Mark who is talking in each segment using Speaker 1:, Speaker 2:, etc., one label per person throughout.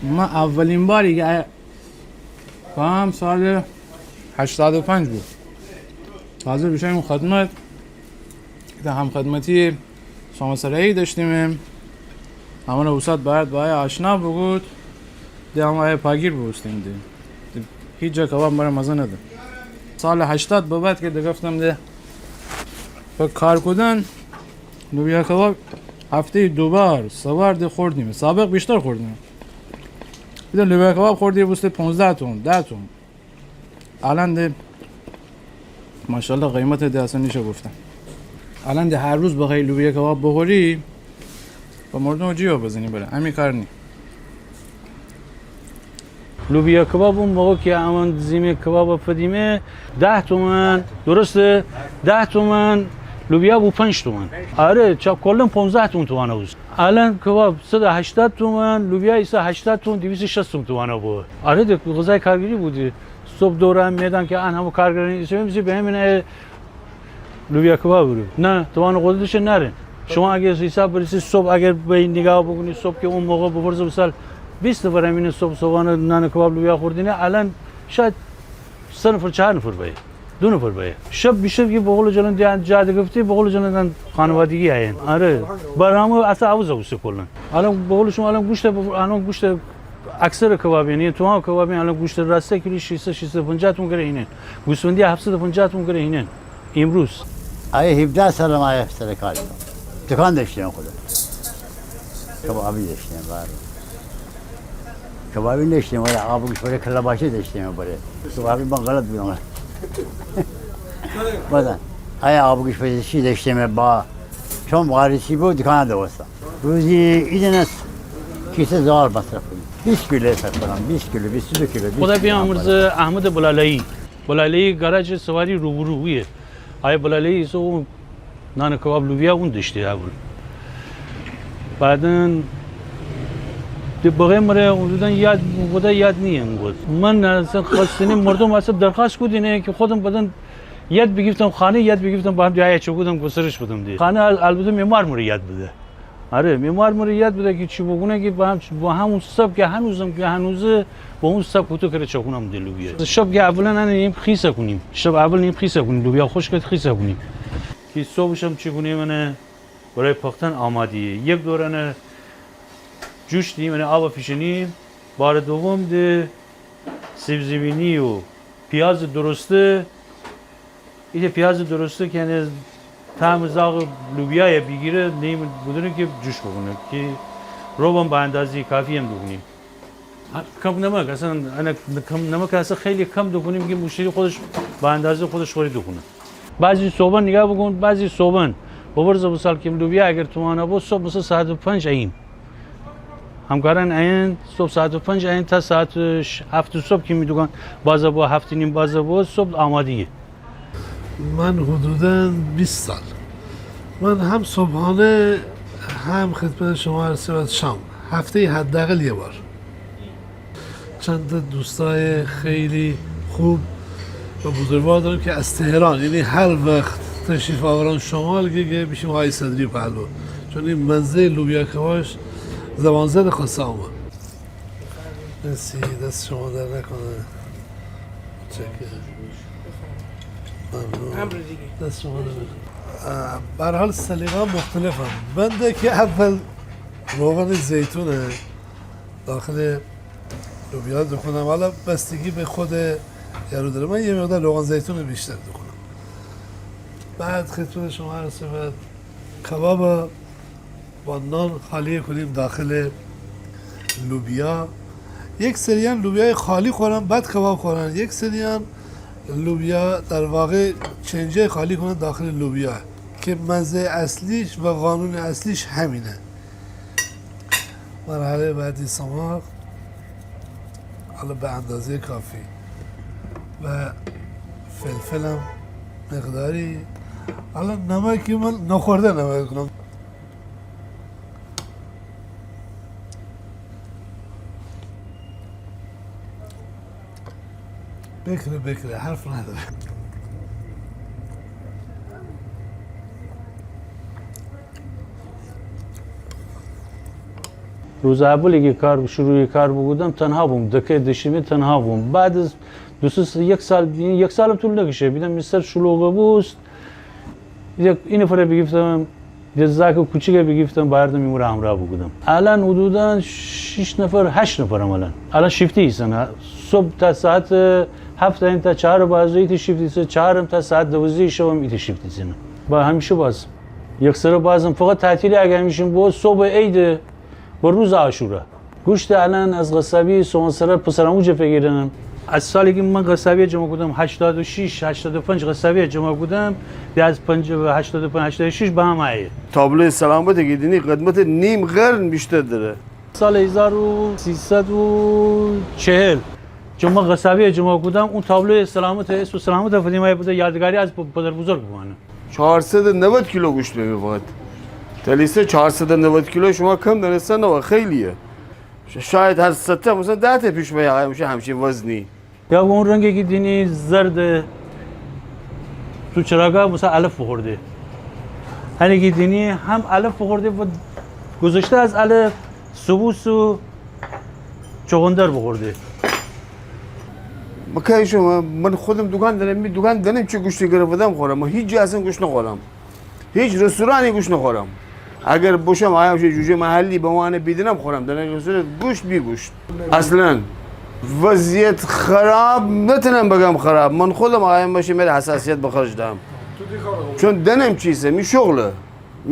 Speaker 1: من اولین باری که هم سال 85 بود حاضر بشم اون خدمت که هم خدمتی سامسرایی داشتیم همون اوسط باید آشنا بود ده همه پاگیر بوستیم ده هیچ جا کباب مرا مزه نده سال 80 به بعد که گفتم ده با کار کردن لوبیا کباب هفته 2 بار 3 بار ده خوردیم سابق بیشتر خوردیم بیده لوبیا کباب خوردیم بوسته 15 تون 10 تون الان ده ماشاءالله قیمت ده اصلا نیشه گفتم الان ده هر روز بخوای لوبیا کباب بخوری با مردم جیو بزنی بره همین کار نی
Speaker 2: لوبیا کباب اون موقع که امان زیمه کباب فدیمه 10 تومن درسته 10 تومن لوبیا بود 5 تومن آره چا کلا 15 تومن بود الان کباب 180 تومن لوبیا ایسا 80 تومن 260 تومن بود آره ده غذای کارگری بودی صبح دوره میدان که ان همو کارگرانی میشه به همین لوبیا کباب برو نه توان قدرتش نره شما اگه حساب برسید صبح اگر به نگاه بکنید صبح که اون موقع به فرض مثال 20 نفر همین صبحانه نان کباب لوبیا خوردینه الان شاید 3 نفر 4 نفر باید 2 نفر باید شب بیشتر که بقول جلن جاده گفتی بقول جلن خانوادگی هستن آره برامو اصلا عوض کلا الان بقول شما الان گوشت اکثر کباب یعنی تو کباب الان گوشت راسته کیلو 650 تومن گره اینه گوسفندی 750 تومن گره اینه امروز
Speaker 3: آیه 17 سال ما افسر کار دکان داشتیم خودم کبابی داشتیم کبابی داشتیم ولی آب گوش برای کلاباشه داشتیم برای کبابی من غلط بودم بعدن آیا آب گوش برای چی داشتیم با چون وارثی بود دکان دوستا روزی ایدن است کیسه زار مصرف کنیم 20 کیلو حساب کنم 20 کیلو 22 کیلو
Speaker 2: خدا بیامرز احمد بلالایی گاراژ سواری روبرویه آیا بلالایی سو نان کباب لوبیا اون داشته اول بعدن بقیه مره حدودا یاد نیم بود من اصلا خواستنی مردم اصلا درخواست کردینه که خودم بدن یاد بگیفتم خانه یاد بگیفتم با هم جای چه بودم گسرش بودم دی خانه البته معمار مره یاد بده آره معمار مره یاد بده که چی بگونه که با همون سب که هنوزم که هنوز با اون سب کوتو کرده چکونم دی لوبیا شب که اولا نیم خیسه کنیم شب اول نیم خیسه کنیم لوبیا خشک خیسه کنیم که صبحشم چگونه منه برای پختن آمادیه یک دورانه جوش دیم یعنی آب پیشنی بار دوم ده سیب زمینی و پیاز درسته این پیاز درسته که یعنی طعم زاغ لوبیا بگیره نیم بدونه که جوش بکنه که روبم به اندازه کافی هم بکنیم کم نمک اصلا انا کم نمک اصلا خیلی کم بکنیم که مشتری خودش به اندازه خودش خورید بکنه بعضی صبح نگاه بکن بعضی صبح بورز مثال که لوبیا اگر توانه بود صبح مثلا ساعت 5 این همکاران این صبح ساعت 5 این تا ساعت 7 صبح که میدونن بازه با 7 نیم بازه با صبح آمادگی
Speaker 4: من حدوداً 20 سال من هم صبحانه هم خدمت شما عرض شام هفته حداقل یه بار چند دوستای خیلی خوب و بزرگوار دارم که از تهران یعنی هر وقت تشریف آوران شمال که بیشیم های صدری پهلو چون این منزه لوبیا کبابش زبان زد خواسته آمد مرسی دست شما در نکنه ممنون دست شما در نکنه برحال سلیقه مختلف هم بنده که اول روغن زیتونه داخل لوبیا دکنم حالا بستگی به خود یارو داره من یه مقدار روغن زیتون بیشتر دکنم بعد خدمت شما عرض شود کباب با نان خالی کنیم داخل لوبیا یک سریان لوبیای خالی خورن بعد کباب خورن یک سریان لوبیا در واقع چنجه خالی کنن داخل لوبیا که مزه اصلیش و قانون اصلیش همینه مرحله بعدی سماق حالا به اندازه کافی و فلفلم مقداری حالا نمکی من نخورده نمک کنم بکره حرف نداره
Speaker 2: روز اولی که شروع کار بودم تنها بودم، دکه دشمی تنها بودم. بعد از یک سال طول نکشه بیدم مستر شلوغه بود. این نفره بگیفتم یه زاک کوچیک بگیفتم بردم میمور همراه بودم. الان حدودا 6 نفر 8 نفرم الان شیفتی هستن. صبح تا ساعت 7 تا 4 بازی ایت شیفتی است، 4 تا ساعت 12 شب ایت شیفتی است. با همیشه باز یک سر بازم فقط تعطیلی اگر میشیم بود صبح عید و روز عاشورا. گوشت الان از قصابی سوانسرا پسرموجه بگیرن. از سالی که من قصابی جمع کردم 86 85 قصابی جمع کردم، از 85 86 به هم آیه.
Speaker 5: تابلو سلامت گیدینی قدمت نیم قرن بیشتر داره.
Speaker 2: سال 1340 جمع قصابی جمع کردم، اون تابلو سلامت اسم سلامت فاطمه بوده، یادگاری از پدر بزرگ بمانه.
Speaker 5: 490 کیلو گوشت می‌خواد. تلیسه 490 کیلو شما کم دانستن و خیلیه. شاید هر سته مثلا 10 تا پیش میشه همچین وزنی.
Speaker 2: یا اون رنگی که دینی زرد تو چراگاه مثلا الف بخورده. هنی که دینی هم الف بخورده و گذشته از الف سبوس و چغندر بخورده.
Speaker 5: مکه شما من خودم دکان دارم چه گوشتی گرفتم خورم، من هیچ جا اصلا گوشت نخورم، هیچ رستورانی گوشت نخورم. اگر باشم آیا جوجه محلی به من بیدنم خورم در رستوران گوشت بی گوشت. اصلا وضعیت خراب نتونم بگم خراب، من خودم آیم باشه میره حساسیت بخرج دارم، چون دنم چیزه می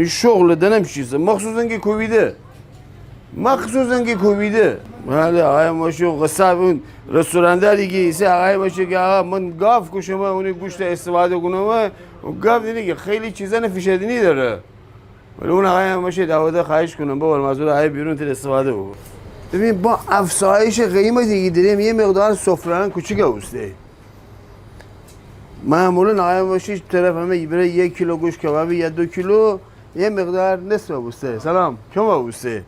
Speaker 5: شغله دنم چیزه، مخصوصا که کوویده بله آیم باشه قصاب اون رستورانداری که ایسه آقای باشه که آقا من گاف کشم اونی گوشت استفاده کنم و گاف دیدی که خیلی چیزا نفیشدنی داره، ولی اون آقای باشه دعوت خواهش کنم بابا مزور آقای بیرون تر استفاده بگو. ببین با افزایش قیمتی که داریم یه مقدار سفره‌ان کوچیک اوسته. معمولا آقای باشه طرف همه بره 1 کیلو گوشت کبابی یا 2 کیلو یه مقدار نصف اوسته. سلام کم اوسته.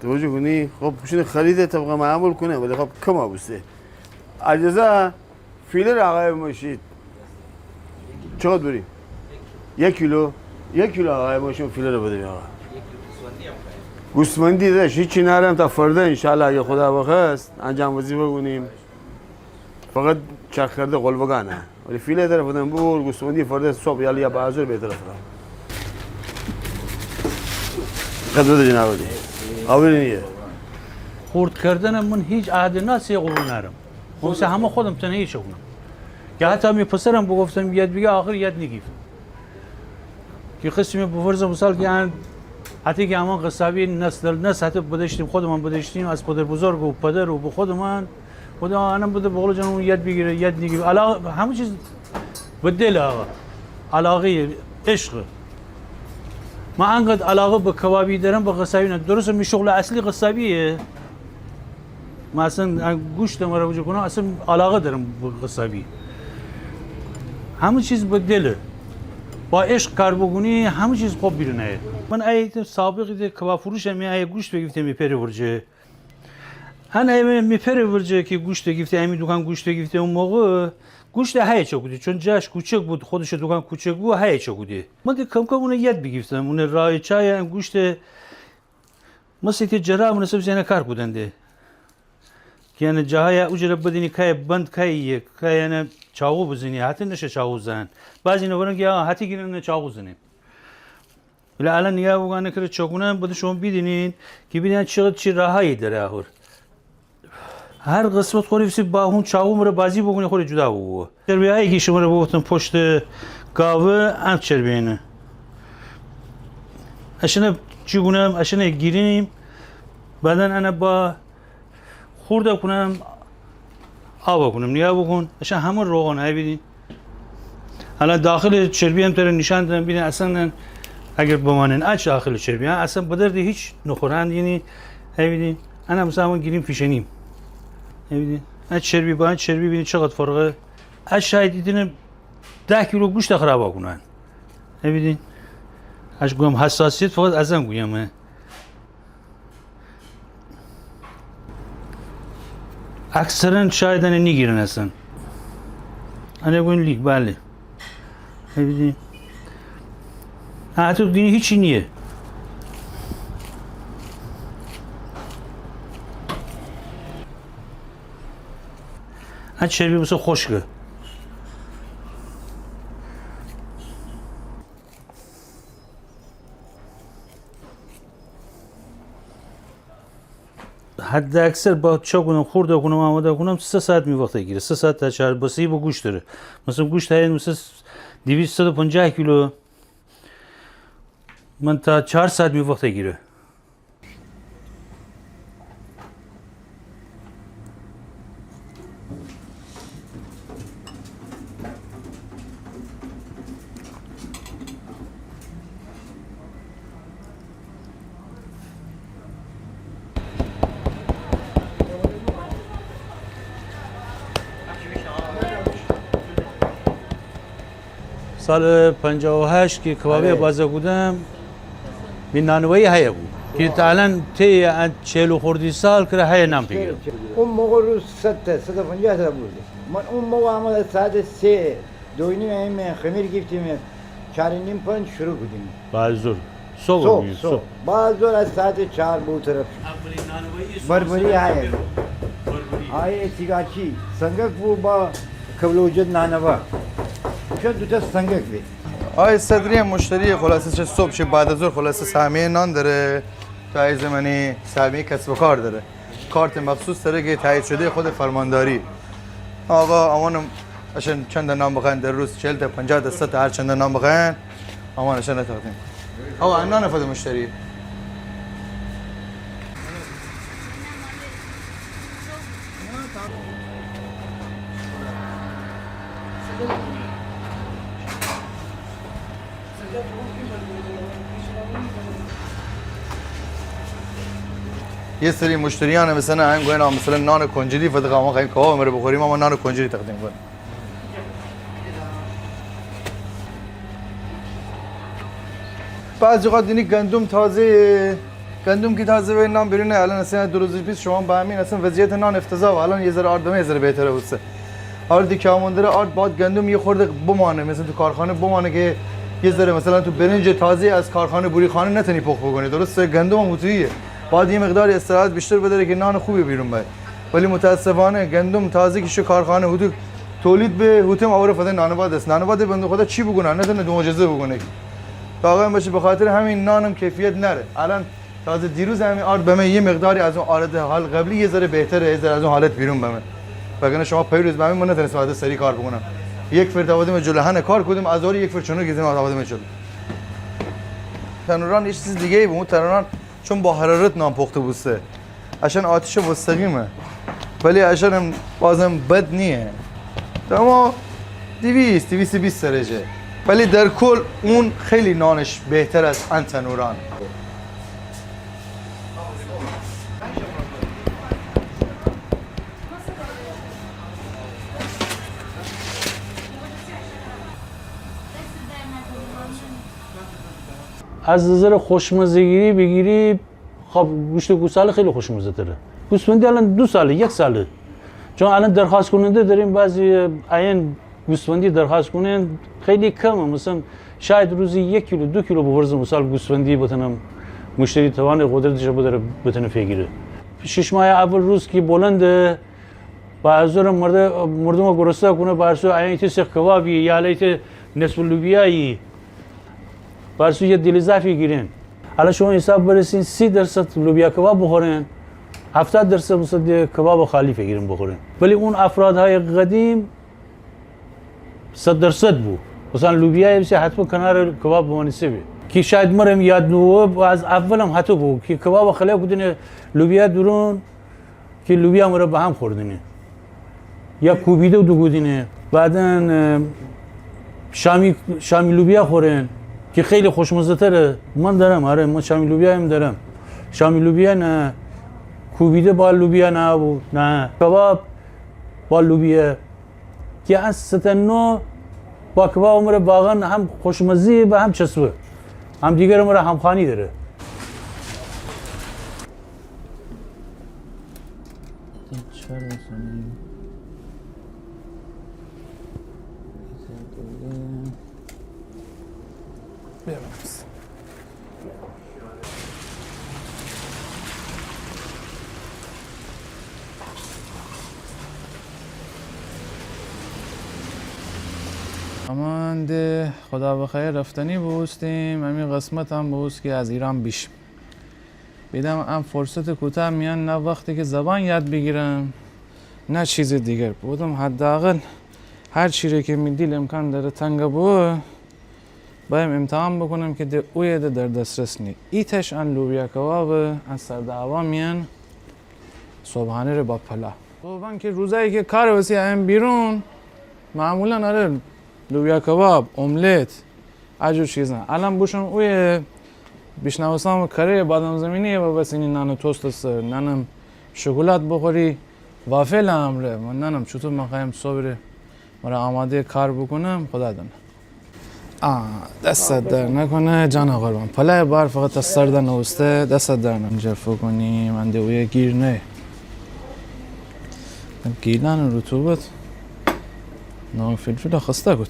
Speaker 5: توجه کنی خب بشین خرید طبقه معمول کنه ولی خب کم اوسته. اجازه فیلر آقای ماشید چقدر بریم؟ 1 کیلو آقای ماشین فیلر رو بده آقا. گوسفندی داشت هیچی نرم تا فردا انشالله اگه خدا بخواست انجام وظیفه کنیم، فقط چرخ کرده قلبگانه ولی فیله طرف بدن بور گوسفندی فردا صبح یا بعضور به طرف را خدمت جناب علی آورینیه.
Speaker 2: خورد کردن من هیچ عهد ناسی قبول نرم، مثل همه خودم تنهایی شدم که حتی می پسرم بگفتم یاد بگه آخر یاد نگیف که قسمی بفرض مثال که حتی که امان قصابی نسل حتی بدشتیم خودمان بدشتیم از پدر بزرگ و پدر و به خودمان خدا آنم بوده بقول جانم یاد بگیره یاد نگیره علاقه همه چیز به دل آقا علاقه عشق. من انقدر علاقه به کبابی دارم به قصابی نه، درسته می شغل اصلی قصابیه، من اصلا گوشت مرا وجود کنم اصلا علاقه دارم به قصابی، همه چیز به دله با عشق کار بگونی همه چیز خوب بیرونه. من ایت سابقی کباب فروش می گوشت بگیفتم میپره ورجه، هن میپره ورجه که گوشت گیفته همین دکان گوشت گیفته اون موقع گوشت های چکودی چون جاش کوچک بود خودش دکان کوچک بود های چکودی. من کم کم اون یاد بگیفتم اون رای چای گوشت مثل که جرا مناسب زنه کار بودنده که یعنی جاهای اجرا بدینی که بند که یعنی چاقو بزنی حتی نشه چاقو زن بعضی نورن که حتی گیرن چاقو زنی. ولی الان نگاه بگن که چاقونه بده شما ببینید که ببینید چقدر چی راهایی داره آخر. هر قسمت خوری با اون چاقو مره بازی بگونی خوری جدا بگو. چربیایی که شما رو بگفتم پشت گاوه ام چربینه. اشنه چگونم اشنه گیریم بعدن انا با خورده کنم آب کنم نیا بکن اشن همون روغن های بیدین. حالا داخل چربی هم تر نشان دادم ببین اصلا اگر بمانن اچ داخل چربی ها اصلا بدرد هیچ نخورند یعنی ببینید انا مثلا همون گیریم پیشنیم ببینید اچ چربی با چربی ببینید چقدر فرقه. اچ شاید دیدین 10 کیلو گوشت خراب کنن ببینید اچ گویم حساسیت فقط ازم گویم اکثرا شاید نگیرن اصلا انا گوین لیک بله ببینید حتی دینی هیچی نیه این چربی مثل خشکه. حد اکثر با چا کنم خورده کنم آماده کنم 3 ساعت می وقت گیره. 3 ساعت تا 4 بسی با گوشت داره. مثلا گوشت های مثلا 250 کیلو من تا 4 ساعت می وقت گیره. سال 58 که کبابی بازه بودم به نانوایی هیا بود که الان تی 40 خردی سال که هیا نام بگیرم.
Speaker 3: اون موقع روز 150 تا بود. من اون موقع آمده ساعت 3 دوینیم این خمیر گفتیم 4:30 شروع بودیم.
Speaker 2: بعضور صبح
Speaker 3: صبح بعضور از ساعت 4 بود طرف بربری هیا های سیگاچی سنگک بود با قبل وجود نانوا چون دوتا سنگک بود.
Speaker 6: آقای صدری مشتری خلاصه چه صبح چه بعد از ظهر خلاصه سهمیه نان داره، تا زمانی سهمیه کسب و کار داره، کارت مخصوص داره که تایید شده خود فرمانداری. آقا امانم عشان چند نان بخواین در روز 40 تا 50 تا 100 تا هر چند نان بخواین امان عشان تقدیم. آقا نان فد مشتری یه سری مشتریان مثلا انگوینا مثلا نان کنجدی فدقه ما خواهیم کباب رو بخوریم اما نان کنجدی تقدیم کنیم. بعضی اوقات دینی گندم تازه گندم که تازه به نان برونه الان اصلا 2 روز پیش شما با همین اصلا وضعیت نان افتضاح و الان یه ذره آردمه یه ذره بهتره بوده. حالا دیگه مونده آرد بعد گندم یه خورده بمانه مثلا تو کارخانه بمانه که یه ذره مثلا تو برنج تازه از کارخانه بوری خانه نتونی پخت بکنی. درسته گندم متویه بعد یه مقدار استراحت بیشتر بده که نان خوبی بیرون بیاد. ولی متاسفانه گندم تازه که شو کارخانه هدو تولید به هوتم آوره فدای نان بعد است. نان بعد بنده خدا چی بگونه نتونه معجزه بگونه. واقعا باشه به خاطر همین نانم کیفیت نره. الان تازه دیروز همین آرد به من یه مقداری از اون آرد حال قبلی یه ذره بهتره یه ذره از اون حالت بیرون بمه. وگرنه شما پیروز به همین نتونست بعد سری کار بکنم. یک فرد آوردیم جلوهن کار کردیم از اون یک فرد چونو گیزیم آوردیم جلو. تنوران یه چیز دیگه ای بود. تنوران چون با حرارت نان پخته بوده عشان آتش مستقیمه ولی عشان بازم بد نیه اما 220 درجه ولی در کل اون خیلی نانش بهتر از ان تنوران.
Speaker 2: از نظر خوشمزگی بگیری خب گوشت گوساله خیلی خوشمزه تره. گوسفندی الان 2 ساله 1 ساله چون الان درخواست کننده داریم بعضی عین گوسفندی درخواست کنن خیلی کمه مثلا شاید روزی 1 کیلو 2 کیلو بفرض مثال گوسفندی بتونم مشتری توان قدرتش رو بتونه بگیره. 6 ماه اول روز که بلنده بعضی مردم گرسنه کنه بعضی عین سیخ کبابی یا لیت نصف لوبیایی بعضی یه دل ضعفی گیرن. حالا شما حساب برسین 30% لوبیا کباب بخورن 70% مثلا کباب خالی بگیرن بخورن. ولی اون افرادهای قدیم 100% بود مثلا لوبیا بشه حتما کنار کباب مناسبه که شاید مرم یاد نو از اولم حتی بود که کباب خالی بودن لوبیا درون که لوبیا مرا به هم خوردنه یا کوبیده و دوگودینه بعدن شامی لوبیا خورن که خیلی خوشمزه تره. من دارم آره من شامی لوبیا هم دارم. شامی لوبیا نه کوبیده با لوبیا نه بود نه کباب با لوبیا که از ستنو با کباب عمر واقعا هم خوشمزه و هم چسبه هم دیگر عمر همخوانی داره.
Speaker 1: امان ده خدا بخیر رفتنی بوستیم همین قسمت هم بوست که از ایران بیش بیدم هم فرصت کوتاه میان نه وقتی که زبان یاد بگیرم نه چیز دیگر بودم حداقل هر چیزی که می دیل امکان داره تنگ بو بایم امتحان بکنم که ده اوی ده در دسترس نی ایتش ان لوبیا کباب از سردعوا میان صبحانه رو با پلا صبحان که روزایی که کار وسی هم بیرون معمولا آره لوبیا کباب املت اجور چیزن الان بوشم اوی بیشنوستم کره بادام زمینی و بس این نان توست است نانم شکلات بخوری وافل امره من نانم چطور میخوایم صبح مرا آماده کار بکنم خدا دانه دست در نکنه جان قربان پلای بار فقط از سرد نوسته دست در نکنه کنیم انده اوی گیر نه گیلان رطوبت نام فلفل خسته گود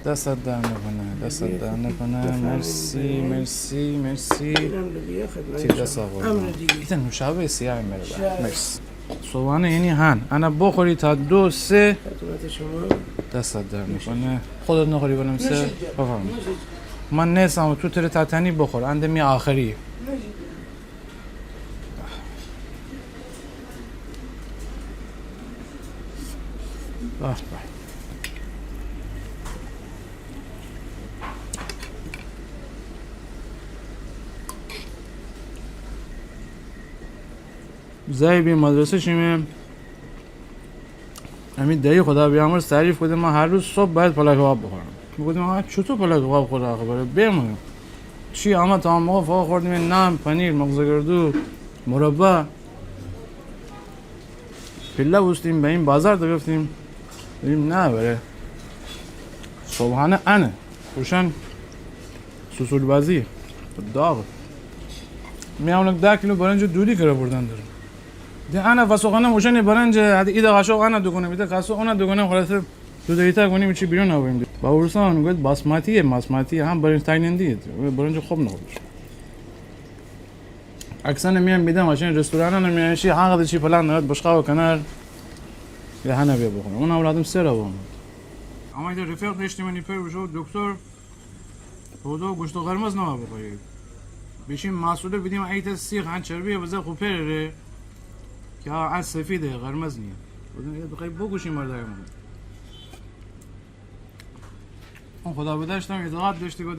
Speaker 1: دست در نکنه دست در نکنه مرسی مرسی مرسی تی دست قربان ایتا نوشابه سیاه میره مرسی صبحانه یعنی هن انا بخوری تا 2 3 دست در میکنه خودت نخوری کنم 3 بفرم من نیستم تو تره تاتنی بخور انده می آخری زایی بی مدرسه شیمه همین دایی خدا بیامرز تعریف کنه من هر روز صبح باید پلک کباب بخورم میگفتم آقا چطور پلک کباب خورد آخه برای بمونم چی اما تا هم موقع فقط خوردیم نان پنیر مغزگردو مربا پله بستیم به این بازار تا گفتیم بریم نه بره صبحانه انه روشن سوسول بازی داغ میامونک 10 کیلو برنج دوری کرده بردن دارم ده انا فسوقانه موشن برنج هدی ایده قاشق انا دوگونه میده قاشق انا دوگونه خلاص دو دیتا کنیم چی بیرون آوریم با ورسان میگه باسماتی هم برنج تاینندی برنج خوب نخورد اکثر میام میدم ماشین رستوران میان چی حقیقت چی فلان نهاد بشقا و کنار یا هنا بیا بخورم اون اولادم سر آوام اما ایده رفیق داشتیم من پر بشو دکتر بودو گوشت قرمز نما بخورید بشیم مسئول بدیم ایت سیخ عن چربیه بزه خوب پره که از سفیده قرمز نیه بودن یه بخوایی بگوشیم مرده من اون خدا بداشتم اعتقاد داشتی گفت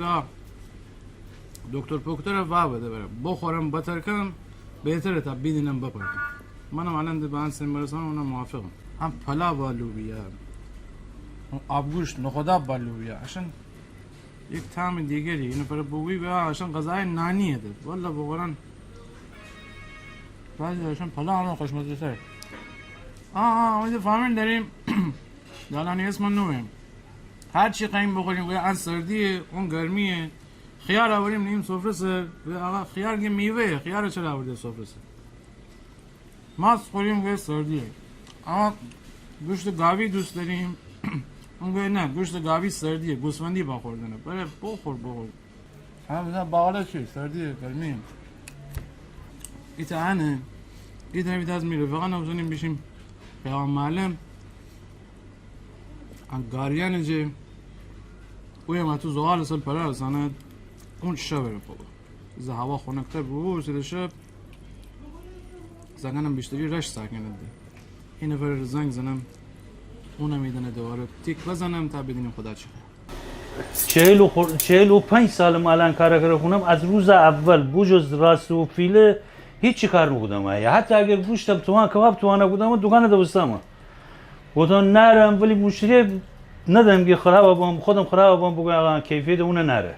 Speaker 1: دکتر پوکتر وا بده برم بخورم بتر کنم بهتره تا بیدینم بپرکم منم الان به انسان برسانم اونم موافقم هم پلا با لوبیا آبگوشت نخدا با لوبیا عشان یک طعم دیگری اینو برای بوی به عشان غذای نانیه داد والا بخورن بعضی عشان پلا همه خوشمزه تر امیده فهمین داریم دالانی اسم نویم هر چی قیم بخوریم گویا از سردیه اون گرمیه خیار آوریم نیم سفره سر آقا خیار که میوه خیار چرا آورده سفره سر ماست خوریم گویا سردیه اما گوشت گاوی دوست داریم اون گویا نه گوشت گاوی سردیه گوسفندی با خوردنه بره بخور همه بزن باقاله چی سردیه گرمیه ایتا هنه ایتا نبید از میره فقط نبزنیم بشیم پیام معلم گاریانه جه اوی ما تو زغال سال پره رسانه اون شب برم بابا زه هوا خونکتر برسیده شب زنگانم بیشتری رشت ساکنه ده این نفر زنگ زنم اونم میدنه دوباره تیک بزنم تا بدینیم خدا چه
Speaker 2: 45 سالم الان کار کنم از روز اول بوجز راست و فیله هیچی کار نبودم حتی اگر گوشتم توان کباب توانه بودم دکان دوستم گفتم نرم ولی مشتری ندم که خراب بام خودم خراب بام بگم آقا کیفیت اون نره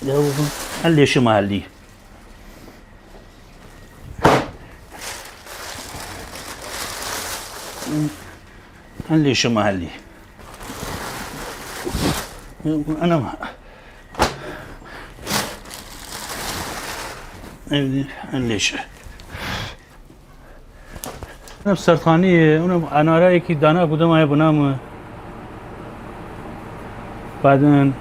Speaker 2: یا بگم حلش محلی حلش محلی انا ما حلش اونم سرطانیه اونم اناره که دانه بودم آیا بنام بعدن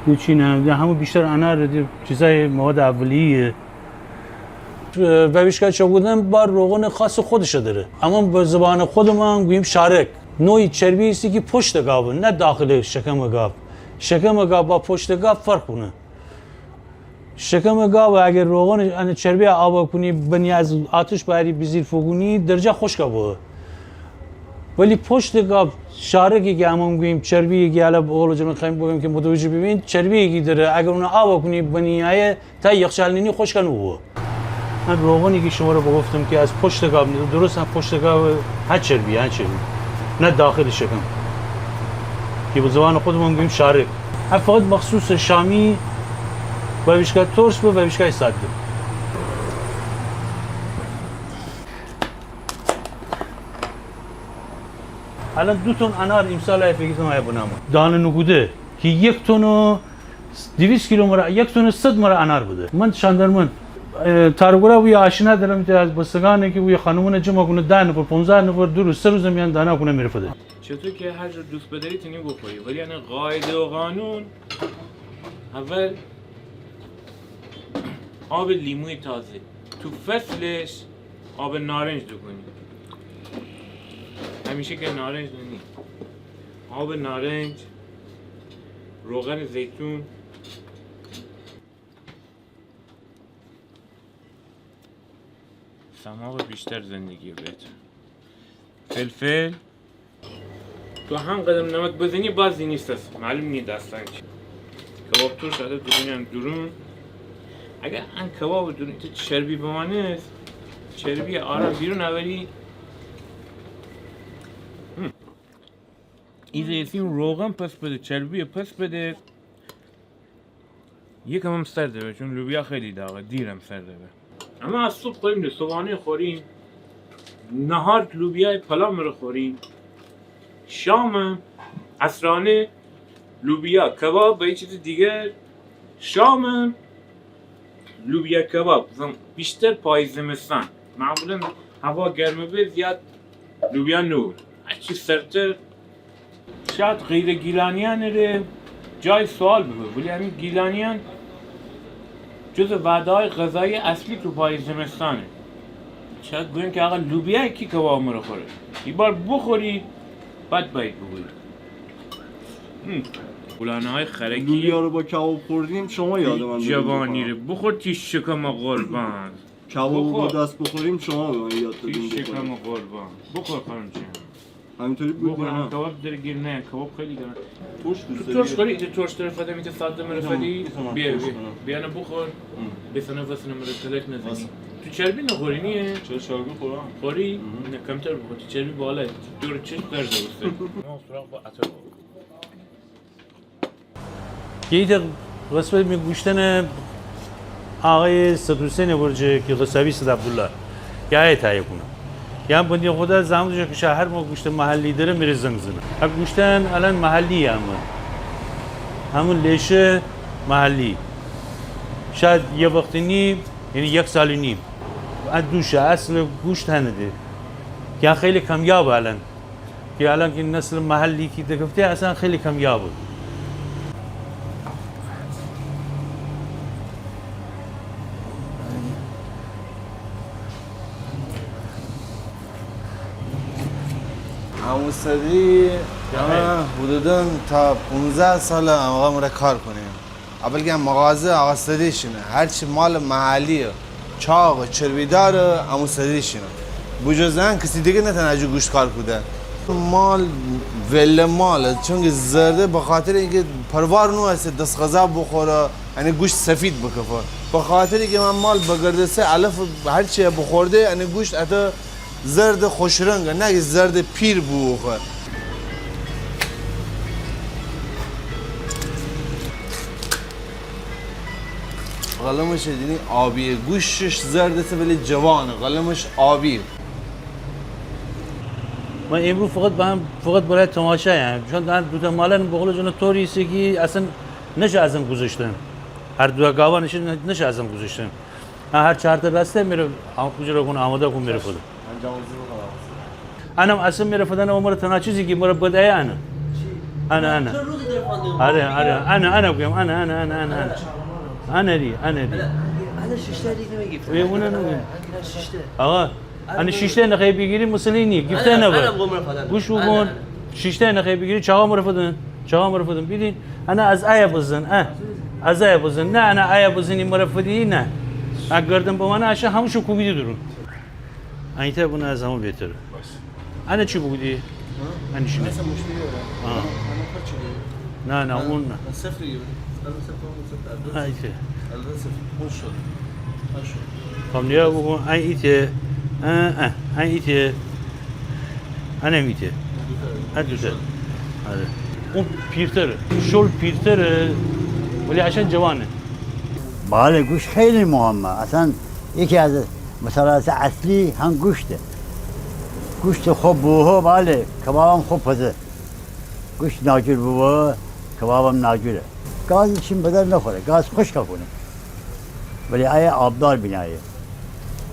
Speaker 2: دوچینم همون بیشتر انار چیزای مواد اولیه و بیشتر چه بودم با روغن خاص خودش داره اما به زبان خودمون گوییم شارک نوعی چربی است که پشت گاو نه داخل شکم گاو. شکم گاو با پشت گاو فرق کنه. شکم گاو اگر روغن چربی آب کنی بنی از آتش باری بزیر فوگونی درجه خشک بود. ولی پشت گاو شارکی که همون میگیم چربی که حالا اول جمع خواهیم بگیم که متوجه ببین چربی که داره اگر اون آب کنی بنی های تا یخچالنی خشک نبود. من روغنی که شما رو گفتم که از پشت گاو درست هم پشت گاو هر چربی نه داخل شکم که به زبان خودمون میگیم شارک. فقط مخصوص شامی و بیشتر ترش و بیشتر ساده. الان 2 تن انار امسال فکر کنم بنامه. دانه نگوده که 1 تن و 200 کیلو مرا 1 تن و 100 مرا انار بوده. من شاندرمن تارگورا وی آشنا دارم که از بستگانی که وی خانمون جمع کنه 10 نفر 15 نفر دور 3 روز میان دانه کنه میرفته.
Speaker 7: چطور که هر جور دوست بداری تونی بخوری ولی یعنی قاعده و قانون اول آب لیموی تازه تو فصلش آب نارنج کنی همیشه که نارنج نی آب نارنج روغن زیتون سماق بیشتر زندگی بهتر فلفل تو هم قدم نمک بزنی بازی نیست است معلوم نیست داستان چی کباب تور شده درون اگر ان کباب درون تو چربی بمانه چربی آرام بیرون اولی ایزیسیم روغن پس بده چربی پس بده یکم هم سرده به چون لوبیا خیلی داغه دیرم سرده به اما از صبح خوریم صبحانه خوریم نهار لوبیا پلام رو خوریم شام عصرانه لوبیا کباب به چیز دیگر شام لوبیا کباب بیشتر پای زمستان معمولا هوا گرمه به زیاد لوبیا نور هرچی سرتر شاید غیر گیلانیان ره جای سوال بگه ولی همین گیلانیان جز وعده‌های غذایی اصلی تو پای زمستانه شاید بگویم که آقا لوبیا کی کباب رو خوره یه بار بخوری بعد باید بگوید گلانه های خرکی
Speaker 8: لوبیا رو با کباب خوردیم شما یاد من
Speaker 7: جوانی رو بخور تی شکم قربان
Speaker 8: کباب با دست بخوریم شما به من یاد
Speaker 7: تی
Speaker 8: دادیم
Speaker 7: شکم
Speaker 8: بخوریم
Speaker 7: قربان بخور خانم جان
Speaker 8: همینطوری بود
Speaker 7: بخور
Speaker 8: نه
Speaker 7: کباب داره گیر نه کباب خیلی داره
Speaker 8: توش دوست
Speaker 7: تو ترش خوری ترش داره فدا میته ساده مرفدی بیا بخور بسنه واسه مرتلک نزنی تو چربی نخوری نیه
Speaker 8: چرا شارگو خورم
Speaker 7: خوری نه کمتر بخور چربی بالا دور چش درد واسه ما سراغ با عطر
Speaker 2: یه قسمت می گوشتن آقای صدوسین برجه که قصابی صد عبدالله یا تایه کنه یا بندی خدا زمانش که شهر ما گوشت محلی داره میره زنگ زنه اب گوشتن الان محلی همون لیشه محلی شاید یه وقت نیم یعنی 1 سال نیم از دوشه اصل گوشت هنده که خیلی کمیابه الان که الان که نسل محلی که دگفته اصلا خیلی کمیابه
Speaker 9: همون صدی حدودا تا 15 سال آقا مرا کار کنیم اول که مغازه آقا صدیشونه هرچی مال محلیه چاق و چربیدار همون صدیشونه بجزن کسی دیگه نتونه اجو گوشت کار کنه مال وله مال چون که زرده به خاطر اینکه پروار نو هست دست غذا بخوره یعنی گوشت سفید بکفه به خاطر اینکه من مال بگردسه علف هرچی بخورده یعنی گوشت اتا زرد خوش رنگه نه زرد پیر بوخه قلمش دیدی آبیه گوشتش زرده ولی جوانه قلمش آبیه
Speaker 2: من امروز فقط برای تماشا یعنی چون دو تا مالن به قول جون طوری است که اصلا نشه ازم گذاشتن هر دو گاوا نشه ازم گذاشتن هر 4 تا بسته میره کجا کنه آماده کنه میره خود انا اصلا میره فدان عمر تنها چیزی که مرا بدای انا انا بگم انا دی
Speaker 10: انا شیشته دیگه نمیگیفتم
Speaker 2: اون نه
Speaker 10: شیشته
Speaker 2: آقا انا شیشته نخی بگیری مسئله نیست گفته نه گوش بکن شیشته نخی بگیری چاقا مرفدن بیدین انا از آیا بزن از آیا بزن نه انا آیا بزنی مرفدی نه اگردم با من اشیا همشو کوبیدی درون اینطور بونه از همون بهتره انا چی بودی؟ من نشینه
Speaker 9: مثلا مشکلی دارم
Speaker 2: نه نه اون نه
Speaker 9: صفر گیرم
Speaker 2: اینطور
Speaker 9: خوش شد
Speaker 2: خب نیا بگو اینطور اینطور انا میته دوتر اون پیرتره شل پیرتره ولی عشان جوانه
Speaker 11: بله گوشت خیلی مهمه اصلا یکی از مسائل اصلی هم گوشته گوشت خوب بوه بله کبابم خوب پزه گوشت ناجور بوه کبابم ناجوره گاز چیم بدر نخوره گاز خشک کنه ولی آیا آبدار بینایه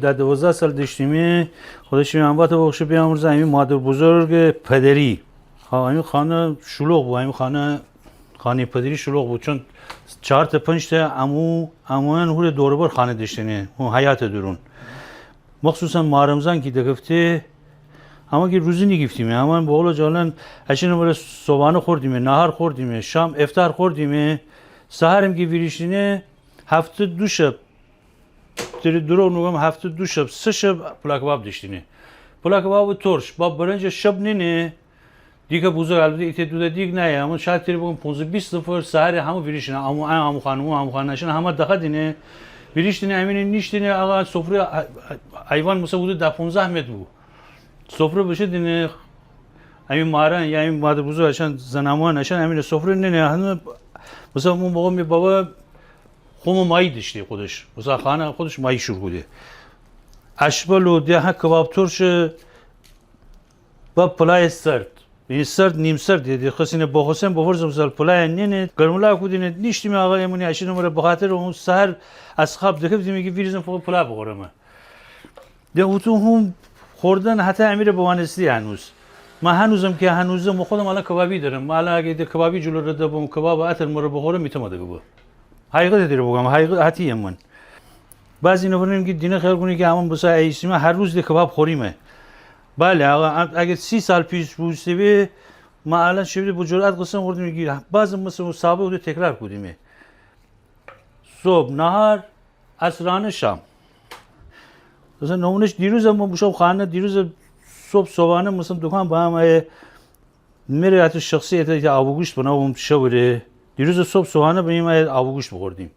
Speaker 2: در 12 سال داشتیمی خودش منبات بخشه بیامرزه همین مادر بزرگ پدری همین خانه شلوغ بود همین خانه پدری شلوغ بود چون 4 تا 5 تا عموان هور دوربر خانه داشتنه اون حیات درون مخصوصا ماه رمضان که دگفته اما که روزی نگفتیم اما بقول جالن اشین نمره صبحانه خوردیم نهار خوردیم شام افطار خوردیم سحرم که ویریشینه هفته 2 شب درو نگم هفته 2 شب 3 شب پلاک کباب داشتینه پلاک کباب و ترش با برنج شب نینه دیگه بزرگ البته ایت دو دیگ نه اما شاید تری بگم 15-20 نفر سحر همو ویریشینه همو خانم نشن همه دقت دینه ویریشینه همین نیشتینه آقا سفره ایوان مثلا حدود 15 متر بود سفره بشه دینه همین مارن یا همین مادر بزرگ نشن زنمان نشن همین سفره نه مثلا اون موقع می بابا خم مایی داشته خودش مثلا خانه خودش مایی شور بوده اشبال و ده کباب ترش با پلای سرد این سرد نیم سرد دیدی خسینه با حسین با فرض مثال پلای نینه گرملا کودینه نیشتی می آقا یمونی اشین نمره بخاطر اون سحر از خواب دکه میگه ویریزم فوق پلا بخورم ده اوتو هم خوردن حتی امیر بوانستی هنوز ما هنوزم که هنوزم خودم الان کبابی دارم ما الان اگه کبابی جلو رده بم کباب اتر مره بخورم میتونم بگم حقیقت دیره بگم حقیقتی من بعضی نفرین که دینه خیال کنی که همون بسا ایسیم هر روز دی کباب خوریمه بله آقا اگه 30 سال پیش بوده ما الان شبیه با جرأت قسم خوردیم میگی بعضی مثلا صحابه بوده تکرار کردیم صبح نهار عصرانه شام مثلا نمونش دیروز ما بشم خانه دیروز صبحانه مثلا دکان با هم میره حتی شخصی حتی آب گوشت بنام شوره دیروز صبحانه بریم آب گوشت بخوردیم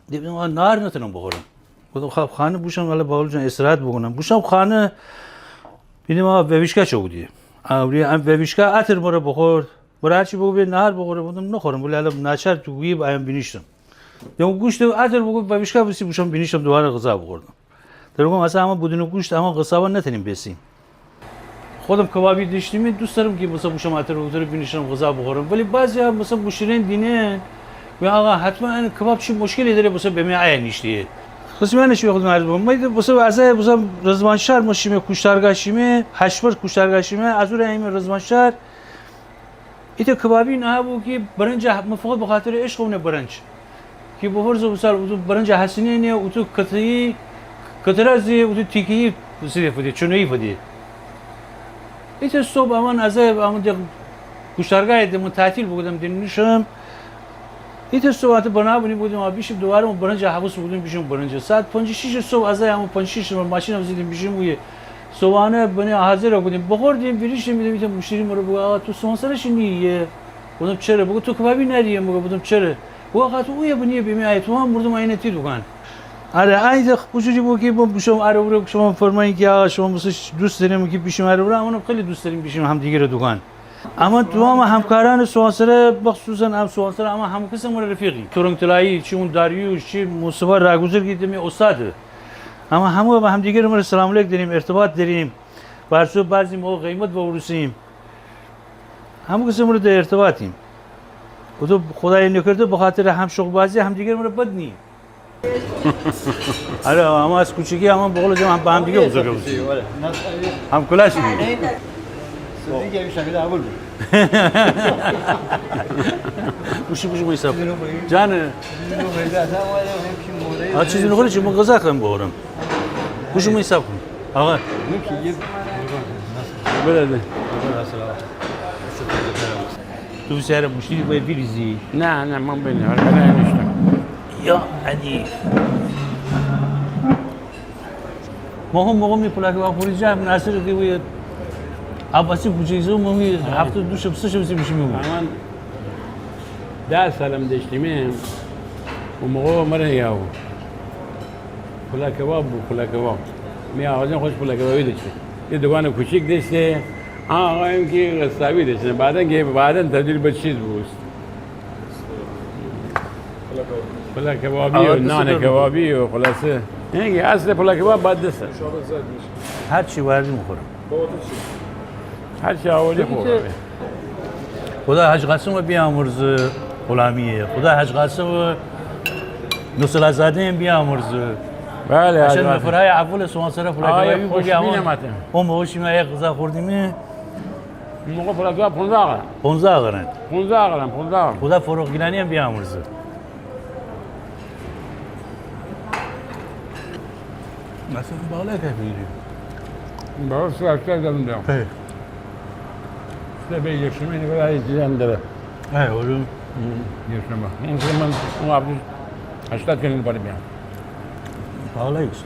Speaker 2: دیدم نهار نتونم بخورم گفتم خب خانه بوشم ولی باول جان استراحت بکنم بوشم خانه دیدم ویویشکا چه بودی ویویشکا عطر مره بخورد برای هرچی بگو به نهار بخوره بودم نخورم ولی الان ناچار تو گویی بایم بینیشتم یا گوشت عطر بگو ویویشکا بسی بوشم بینیشتم دوباره غذا بخوردم در واقع مثلا اما بدون گوشت اما غذا نتونیم بسیم خودم کبابی داشتیم دوست دارم که مثلا بوشم عطر رو بینیشتم غذا بخورم ولی بعضیا مثلا بوشرین دینه و آقا حتما کباب چی مشکلی داره مثلا به من نیشتیه خصوصا من نشون خودم عرض کنم مثلا از رزوانشهر ماشیم کوشتارگاشیمه 8 بار کوشتارگاشیمه از اون همین رزوانشهر ایت کبابی نه بود که برنج فقط به خاطر عشق اون برنج که به فرض مثلا برنج حسینه نه او تو کتری کترازی او تو تیکی سری فدی چونی فدی ایت صبح امان از امان کوشتارگاه دم تعطیل بودم دینشم ایت صبح بنابونی بودیم آبیش دوباره برنج حواس بودیم بیشون برنج ساعت 5-6 صبح از همون 5-6 ماشین هم بیشیم وی صبحانه بنی حاضر بودیم بخوردیم بریش میدیم مشتری ما رو بگو تو سونسرش نیه بودم چرا بگو تو کبابی نریم بودم چرا بگو آقا تو اوه بنیه بیمی تو هم مردم اینه تی دکان آره این خصوصی بود که بشم آره شما فرمایید که آقا شما دوست داریم که بیشیم آره اما خیلی دوست داریم بیشیم هم دیگه دکان اما تو هم همکاران سوانسره بخصوصا هم سوانسره اما هم کسی ما رفیقی تورنگ طلایی چی اون داریوش چی مصطفی راگوزر گیدیم استاده اما همه با هم دیگه رو سلام علیک داریم ارتباط داریم برسو بعضی موقع قیمت بورسیم همه کسی ما رو در ارتباطیم و تو خدای نکرده به خاطر هم شغل بازی هم دیگه رو بد نی آره اما از کوچیکی اما بقول جام هم با هم دیگه بزرگ بودیم هم کلاش بودیم
Speaker 11: دیگه شکل اول بود
Speaker 2: بوشی میساب جانه چیزی نخوری چی من غذا کنم بخورم بوشی میساب کن آقا بله سلام تو سر مشتی باید بریزی
Speaker 7: نه من بینه هر نشتم
Speaker 2: یا علی ما هم موقع میپلا که با پولیجه هم ناصر که باید عباسی کوچیزو مهمی هفته دو شب سه شب سی میشیم
Speaker 7: من 10 سالم داشتیم و موقع مره یاو پلا کباب می آوازن خوش پلا کبابی داشته یه دکان کوچیک داشته آقایم که قصابی داشته بعدن تبدیل به چیز بود پلا کبابی و نان کبابی و خلاصه یعنی اصل پلا کباب بعد دسته
Speaker 2: هر چی وردی میخورم
Speaker 7: هر چی آوردی خوبه
Speaker 2: خدا حج قاسم بیامرزه غلامیه خدا حج قاسم و نصر زاده بیامرزه
Speaker 7: بله
Speaker 2: عشان نفرهای عفول سوانسره فلاکبابی بگی اون موقعی ما یک غذا خوردیمه
Speaker 7: این موقع فلاکباب 15 قرن
Speaker 2: 15 قرن خدا فروغ گیلانی هم بیامرزه مثلا بالا که بیریم
Speaker 7: بالا سوالکر دارم دیام سه به یک شمینی برای دیدن داره
Speaker 2: اولم
Speaker 7: یک شما اون عبدی 80 کنید بالا بیام
Speaker 2: بالا یکس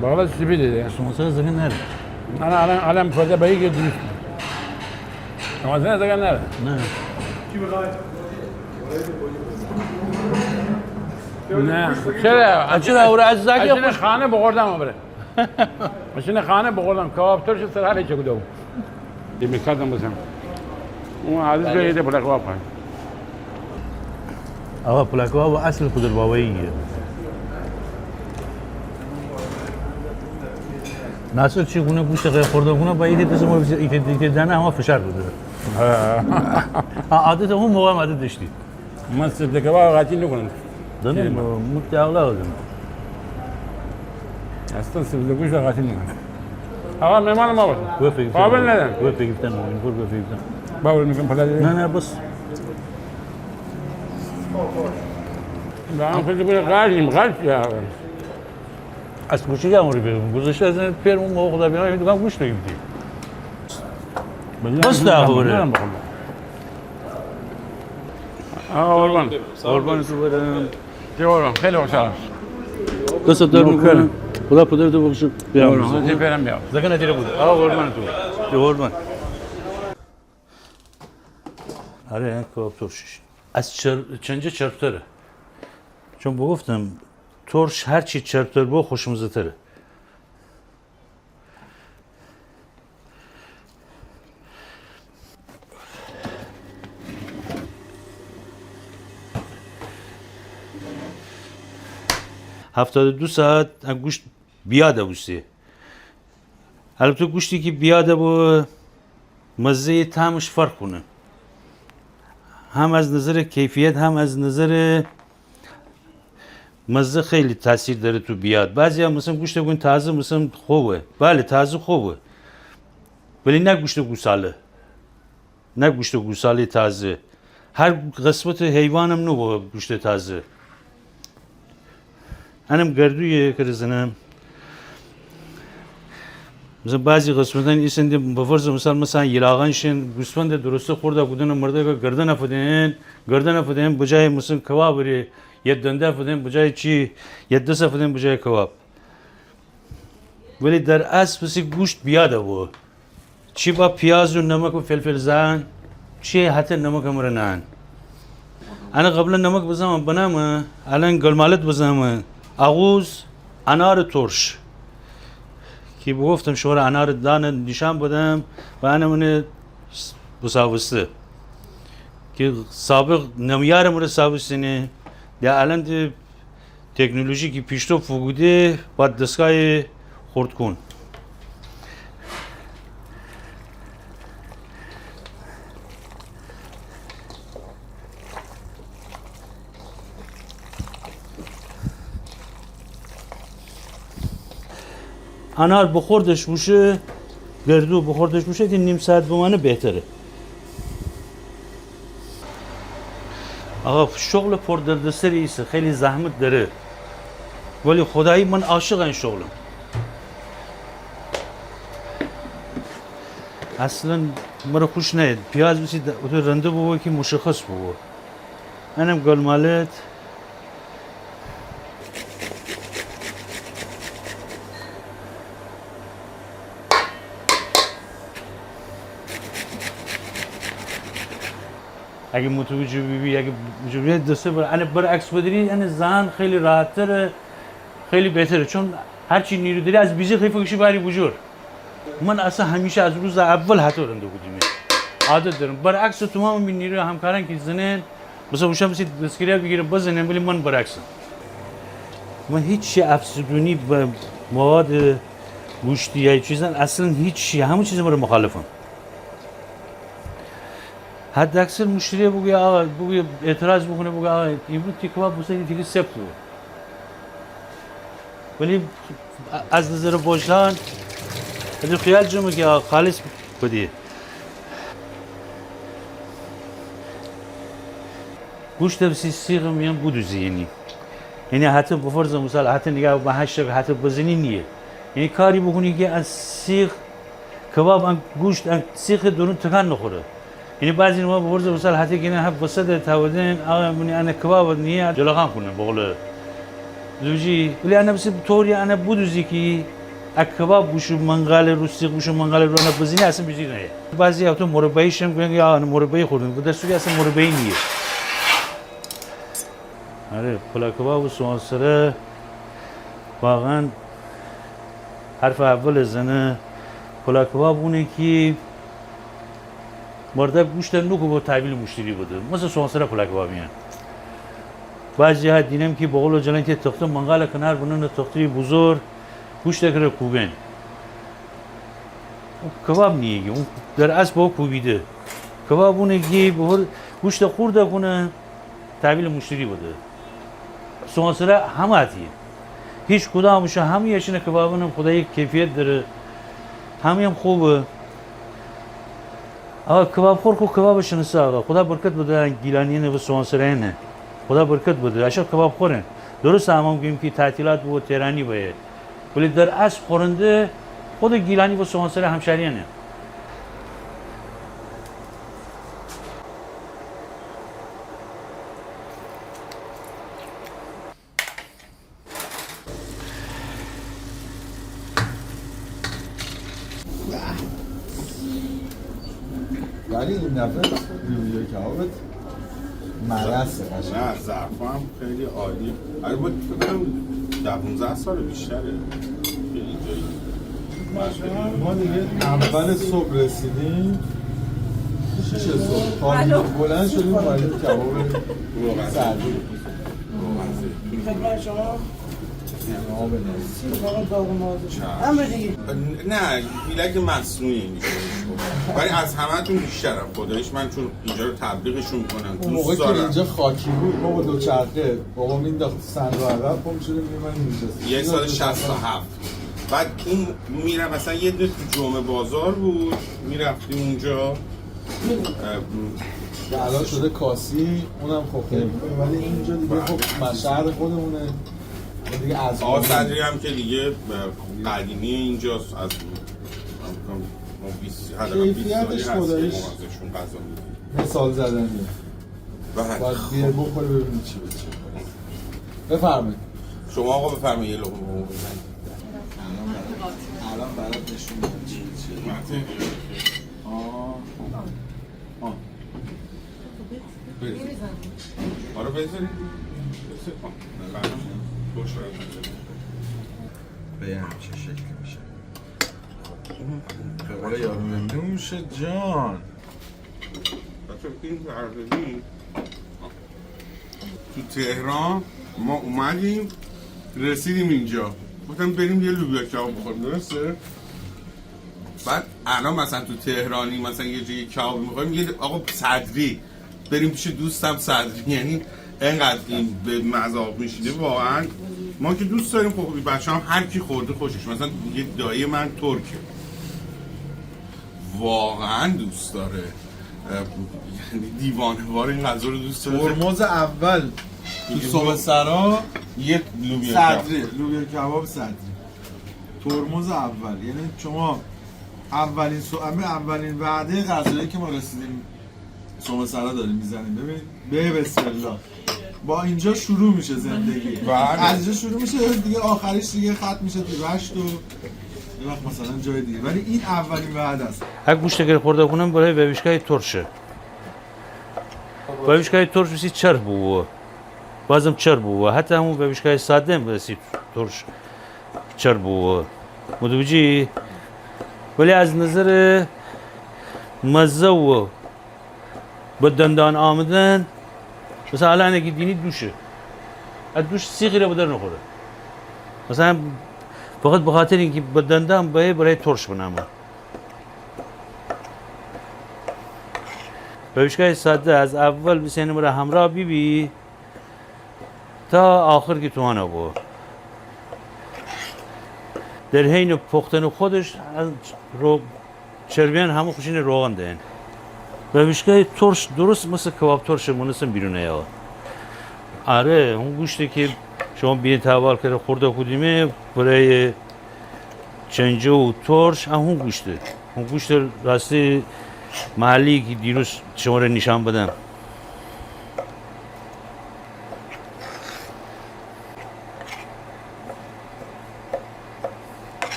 Speaker 7: بالا سیبی دیده
Speaker 2: سوانسره زنگ نره
Speaker 7: الان فرده به یک دوست سوانسره زنگ نره
Speaker 2: نه
Speaker 7: نه چرا؟
Speaker 2: چرا او را از زاگی
Speaker 7: اشین خانه بخوردم بره اشین خانه بخوردم کباب ترش سر حالی چه کدوم میکردم بزنم اون عادت بیایده پلا کباب خواهی
Speaker 2: آقا پلا کباب اصل خودر باباییه ناصر چگونه گوشت غیر خورده کنه با ایده دست ما ایده دانه همه فشار بده عادت اون موقع عادت داشتی
Speaker 7: من سبزه کباب قاطی نکنم
Speaker 2: دارم متعاقله آدم
Speaker 7: اصلا سبزه گوشت قاطی نکنم آقا مهمان ما باشه قابل ندن
Speaker 2: وفق گفتن مؤمن پر وفق گفتن
Speaker 7: باول میکنم پلا دیده
Speaker 2: نه بس
Speaker 7: با هم خیلی بره غلط یا
Speaker 2: از گوشی هم رو بگم گذاشته از این پیر اون موقع خدا بیانه دوگم گوش بگیم بس داخوره
Speaker 7: قربان تو برم چه قربان خیلی خوشحالم
Speaker 2: دست دار میکنم خدا پدر تو بخشه
Speaker 7: قربان چه برم بیام
Speaker 2: زکه ندیره بود قربان تو قربان آره این کباب ترشش از چنجه چربتره چون بگفتم ترش هر چی چربتر با خوشمزه تره هفتاد 72 ساعت گوشت بیاده بوسته البته گوشتی که بیاده با مزه طعمش فرق کنه هم از نظر کیفیت هم از نظر مزه خیلی تاثیر داره تو بیاد بعضی هم مثلا گوشت بگوین تازه مثلا خوبه بله تازه خوبه ولی نه گوشت گوساله تازه هر قسمت حیوانم نو با گوشت تازه انم گردویه که رزنم مثلا بعضی قسمتان ایسنده بفرض مثلا یلاغانشن گوسفند درسته خورده بودن مرده که گردن افدین بجای مثلا کباب بری یه دنده افدین بجای چی یه دست افدین بجای کباب ولی در اصل پسی گوشت بیاده بود چی با پیاز و نمک و فلفل زن چی حتی نمک هم رنان انا قبلا نمک بزنم بنامه الان گلمالت بزنم آغوز انار ترش که بگفتم شوهر انار دانه نشان بدم و انا من بساوسته که سابق نمیاره من ساوستنه یا الان تکنولوژی که پیشرو فوگوده با دستگاه خورد کن انار بخوردش بوشه گردو بخوردش بوشه که نیم ساعت بمانه بهتره آقا شغل پردردسری ایست خیلی زحمت داره ولی خدایی من عاشق این شغلم اصلا مرا خوش نیاد پیاز بسی تو رنده بگو که مشخص بگو اینم گلمالت اگه متوجه بی اگه مجبوری دسته انا برعکس بدری انا زن خیلی راحت‌تره خیلی بهتره چون هرچی نیرو داری از بیزی خیلی فکرشی بری بجور من اصلا همیشه از روز اول حتی رنده بودیم عادت دارم برعکس تمام من نیروی همکاران که زنن مثلا وشا بسید دستگیری بگیره بزنن ولی من برعکسم من هیچ افزودنی به مواد گوشتی یا چیزن اصلا هیچ همون چیز رو مخالفم حد اکثر مشتری بگوی آقا بگوی اعتراض بکنه بگوی آقا امروز کباب بسید دیگه سفت بود ولی از نظر وجدان از خیال جمعه که خالص بدیه گوشت بسی سیغ میان بودوزی یعنی حتی بفرض مثال حتی نگاه به هشت حتی بزنی نیه یعنی کاری بکنی که از سیغ کباب گوشت سیغ درون تکان نخوره یعنی بعضی ما بفرض مثال حتی که نه بسد تودن آقا منی انا کباب نیه جلوخان کنه بقول زوجی ولی انا بس طوری انا بودوزی که کباب بوشو منقل رو سیغ بوشو منقل رو انا بزنی اصلا بیزی نیه بعضی اوقات مربیش هم میگن یا انا مربی خوردم در صورتی اصلا مربی نیه آره پلا کباب و سوانسره واقعا حرف اول زنه پلا کباب اونه که مرده گوشت نوکو با تحویل مشتری بوده مثل سوانسره پلا کباب میان بعضی ها دیدم که بقول جلن که تخته منقل کنار بنون تخته بزرگ گوشت کرده کوبن کباب نیه اون در اصل با کوبیده کباب اونه که گوشت خورده کنه تحویل مشتری بوده سوانسره همه هاتیه هیچ کدامش همه یشونه کبابن خدا یک کیفیت داره همه هم خوبه آقا کباب خور کو کبابش نسا آقا خدا برکت بده گیلانی نه و سوانسره نه خدا برکت بده اشار کباب خورن درست هم میگیم که تعطیلات و تهرانی باید ولی در اصل خورنده خود گیلانی و سوانسره همشهریانه
Speaker 12: ولی این دفعه لوبیا کبابت مرسه
Speaker 5: نه ظرفا هم خیلی عالی اگه باید فکرم 12 سال بیشتره
Speaker 12: ما دیگه اول صبح رسیدیم 6 صبح خانم بلند شدیم اومدیم کباب سردی
Speaker 5: نه میلک مصنوعی میشه ولی از همه‌تون بیشترم خدایش من چون اینجا رو تبلیغشون میکنم
Speaker 12: اون موقع که اینجا خاکی بود ما با دوچرخه بابا مینداخت سند و عقب پا میشدیم من
Speaker 5: یه سال 67 بعد اون میرم مثلا یه دونه تو جمعه بازار بود میرفتیم اونجا
Speaker 12: الان شده کاسی اونم خب خیلی ولی اینجا دیگه خب شهر خودمونه دیگه از
Speaker 5: صدری هم که دیگه قدیمی اینجاست از
Speaker 12: کیفیتش خداییش مثال زدنیه باید بیه بخوری ببینید چی بچه بفرمایید
Speaker 5: شما آقا بفرمایید یه لقمه بابا بزنید
Speaker 12: الان برات نشون میدم چیه
Speaker 5: آره بزنید
Speaker 12: ببینم چه شکلی میشه خبره یارو نوش جان
Speaker 5: بچه این برداری تو تهران ما اومدیم رسیدیم اینجا گفتم بریم یه لوبیا کباب بخوریم درسته؟ بعد الان مثلا تو تهرانی مثلا یه جایی کباب میخوریم یه آقا صدری بریم پیش دوستم صدری یعنی اینقدر این به مذاق میشیده واقعا ما که دوست داریم خب بچه هم هر کی خورده خوشش مثلا یه دایی من ترکه واقعا دوست داره یعنی دیوانه وار این غذا رو دوست داره
Speaker 12: ترمز اول تو صبح سرا
Speaker 5: یک لوبیا
Speaker 12: صدری لوبیا کباب صدری ترمز اول یعنی شما اولین وعده غذایی که ما رسیدیم شما سرا داریم میزنیم. ببین به بسم الله با اینجا شروع میشه زندگی. از اینجا شروع میشه دیگه، آخریش دیگه ختم میشه تو رشت و یه وقت مثلا جای دیگه، ولی این اولین وعده است.
Speaker 2: اگه گوشت اگر خورده کنم برای بویشکای ترشه. بویشکای ترش بسی چرب بوه، بازم چرب بوه، حتی همون بویشکای ساده هم بسی ترش چرب بوه. متوجهی؟ ولی از نظر مزه و با دندان آمدن مثلا الان اگه دینی دوشه، از دوش سیخی رو بدر نخوره، مثلا فقط به خاطر اینکه با دندان برای ترش بنامه. بویشکای ساده از اول بسیار برای همراه بی تا آخر که تو آنها بود. در حین پختن خودش چربیان همه خوشین روغن دهن. بویشکای ترش درست مثل کباب ترش مناسب بیرونه یا. آره اون گوشتی که شما بیاین تحوال کرده خورده کدیمه برای چنجه و ترش اون گوشته. اون گوشت راستی محلی که دیروز شما رو نشان بدم.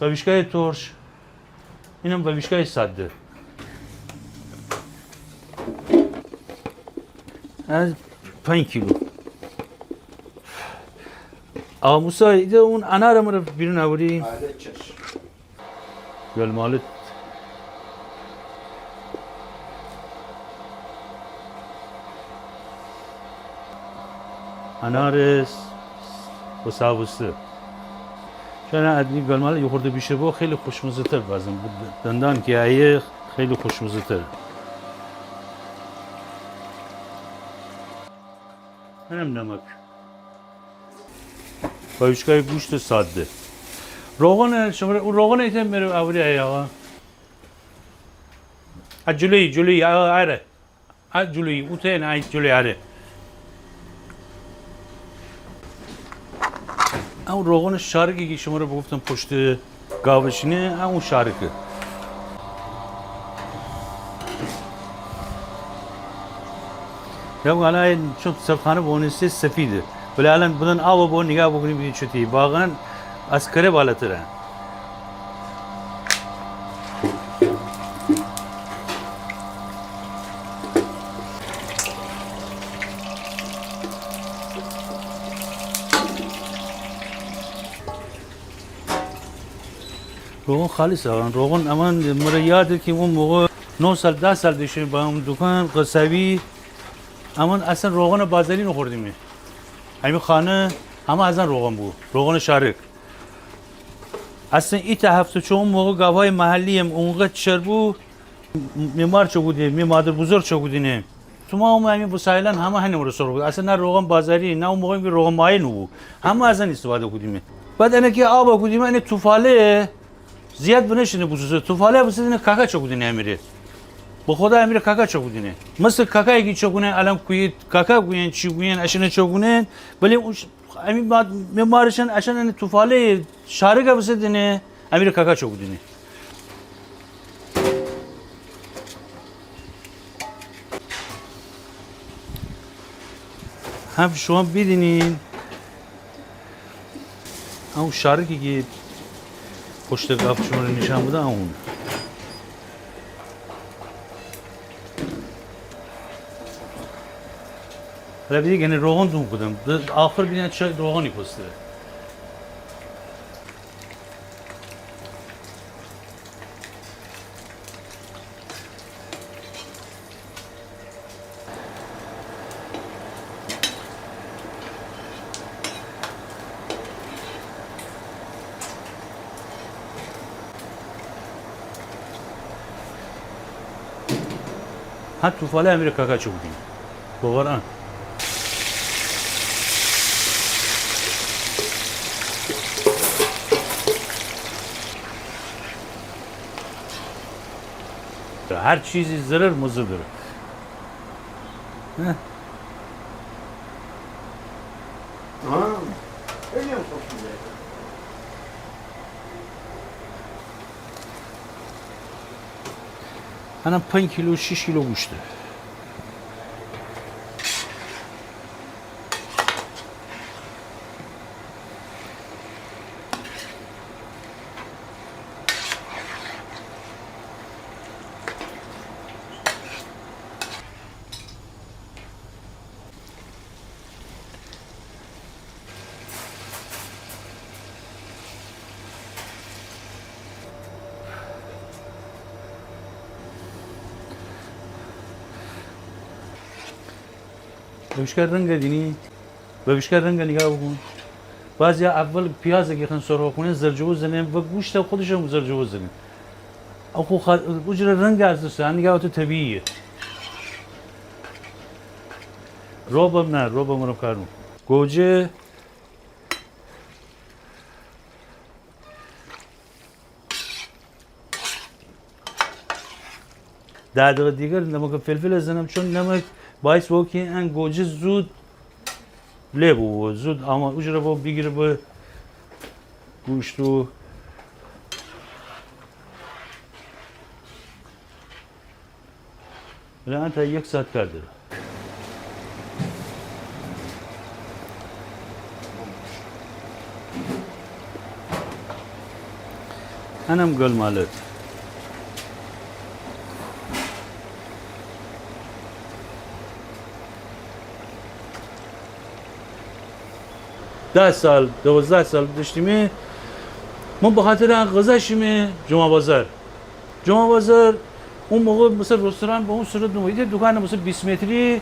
Speaker 2: بویشکای ترش، اینم بویشکای ساده. از 5 کیلو. آقا موسی ایده اون انار رو بیرون آوری؟
Speaker 5: بله چشم.
Speaker 2: گل مالت. انار و سابوسته. چون ادنی گل مالت یه خورده بیشه با خیلی خوشمزه تر بازم دندان که ایه خیلی خوشمزه تر. اینم نمک. بویشکای گوشت ساده. روغن شما اون روغن ایتم میره آوری ای آقا. جلوی آره. جلوی اون تن ای جلوی آره. اون روغن شارکی که شما رو گفتم پشت گاوشینه اون شارکه. یا الان چون سرخانه بونسته سفیده. ولی الان بدن آب با نگاه بکنیم ببینید چطوری واقعا از کره بالاتره. روغن خالص آن روغن امان مرا یاده که اون موقع 9 سال 10 سال دیشه با اون دکان قصبی امان اصلا روغن بازاری نخوردیم. همین خانه همه از آن روغن بود، روغن شارک. اصلا این هفته چون موقع گاوهای محلی هم اونقدر چربو میمار چه بودیم، می مادر بزرگ چه بودیم. تو ما هم همین وسایلان همه همین رو سر بود. اصلا نه روغن بازاری نه اون موقع که روغن مایع نبود. همه از آن استفاده کردیم. بعد اینه که آب کردیم این توفاله زیاد بنشینه بوسه. توفاله بوسه اینه کاکا چه بودیم امیره. با خدا امیره کاکا چه بودیم. مثل کاکایی که چگونه الان کوی کاکا گوین چی گوین اشنه چگونه ولی همین بعد میمارشن اشن این توفاله شارک بوسه دینه امیره کاکا چه بودیم. هم شما ببینین اون شارکی که پشت قاف شما رو نشان بده اون حالا بیدید یعنی روغن دون کدم آخر بیدید چه روغنی پسته ها توفاله امیر کاکا چه بودیم باوران هر چیزی ضرر مضر داره
Speaker 5: خیلی هم خوب شده.
Speaker 2: منم 5 کیلو 6 کیلو گوشته. ببیشکر رنگ دینی؟ ببیشکر رنگ نگاه بکن. بعضی اول پیاز اگه خن سرخ کنه زرجوز زنیم و گوشت خودش هم زرجوز زنیم. اخو اجر رنگ از دست نگاه تو طبیعیه. روبم نه روبم رو کارم. گوجه ده دقیقه دیگر نمک فلفل زنم چون نمک باعث بود که این گوجه زود لیبو زود اما اجره با بگیره به گوشت و الان تا 1 ساعت کار داره. انم گل مالت 10 سال 12 سال داشتیم ما به خاطر غذاشیم جمعه بازار اون موقع مثلا رستوران به اون صورت نمید دکان مثلا 20 متری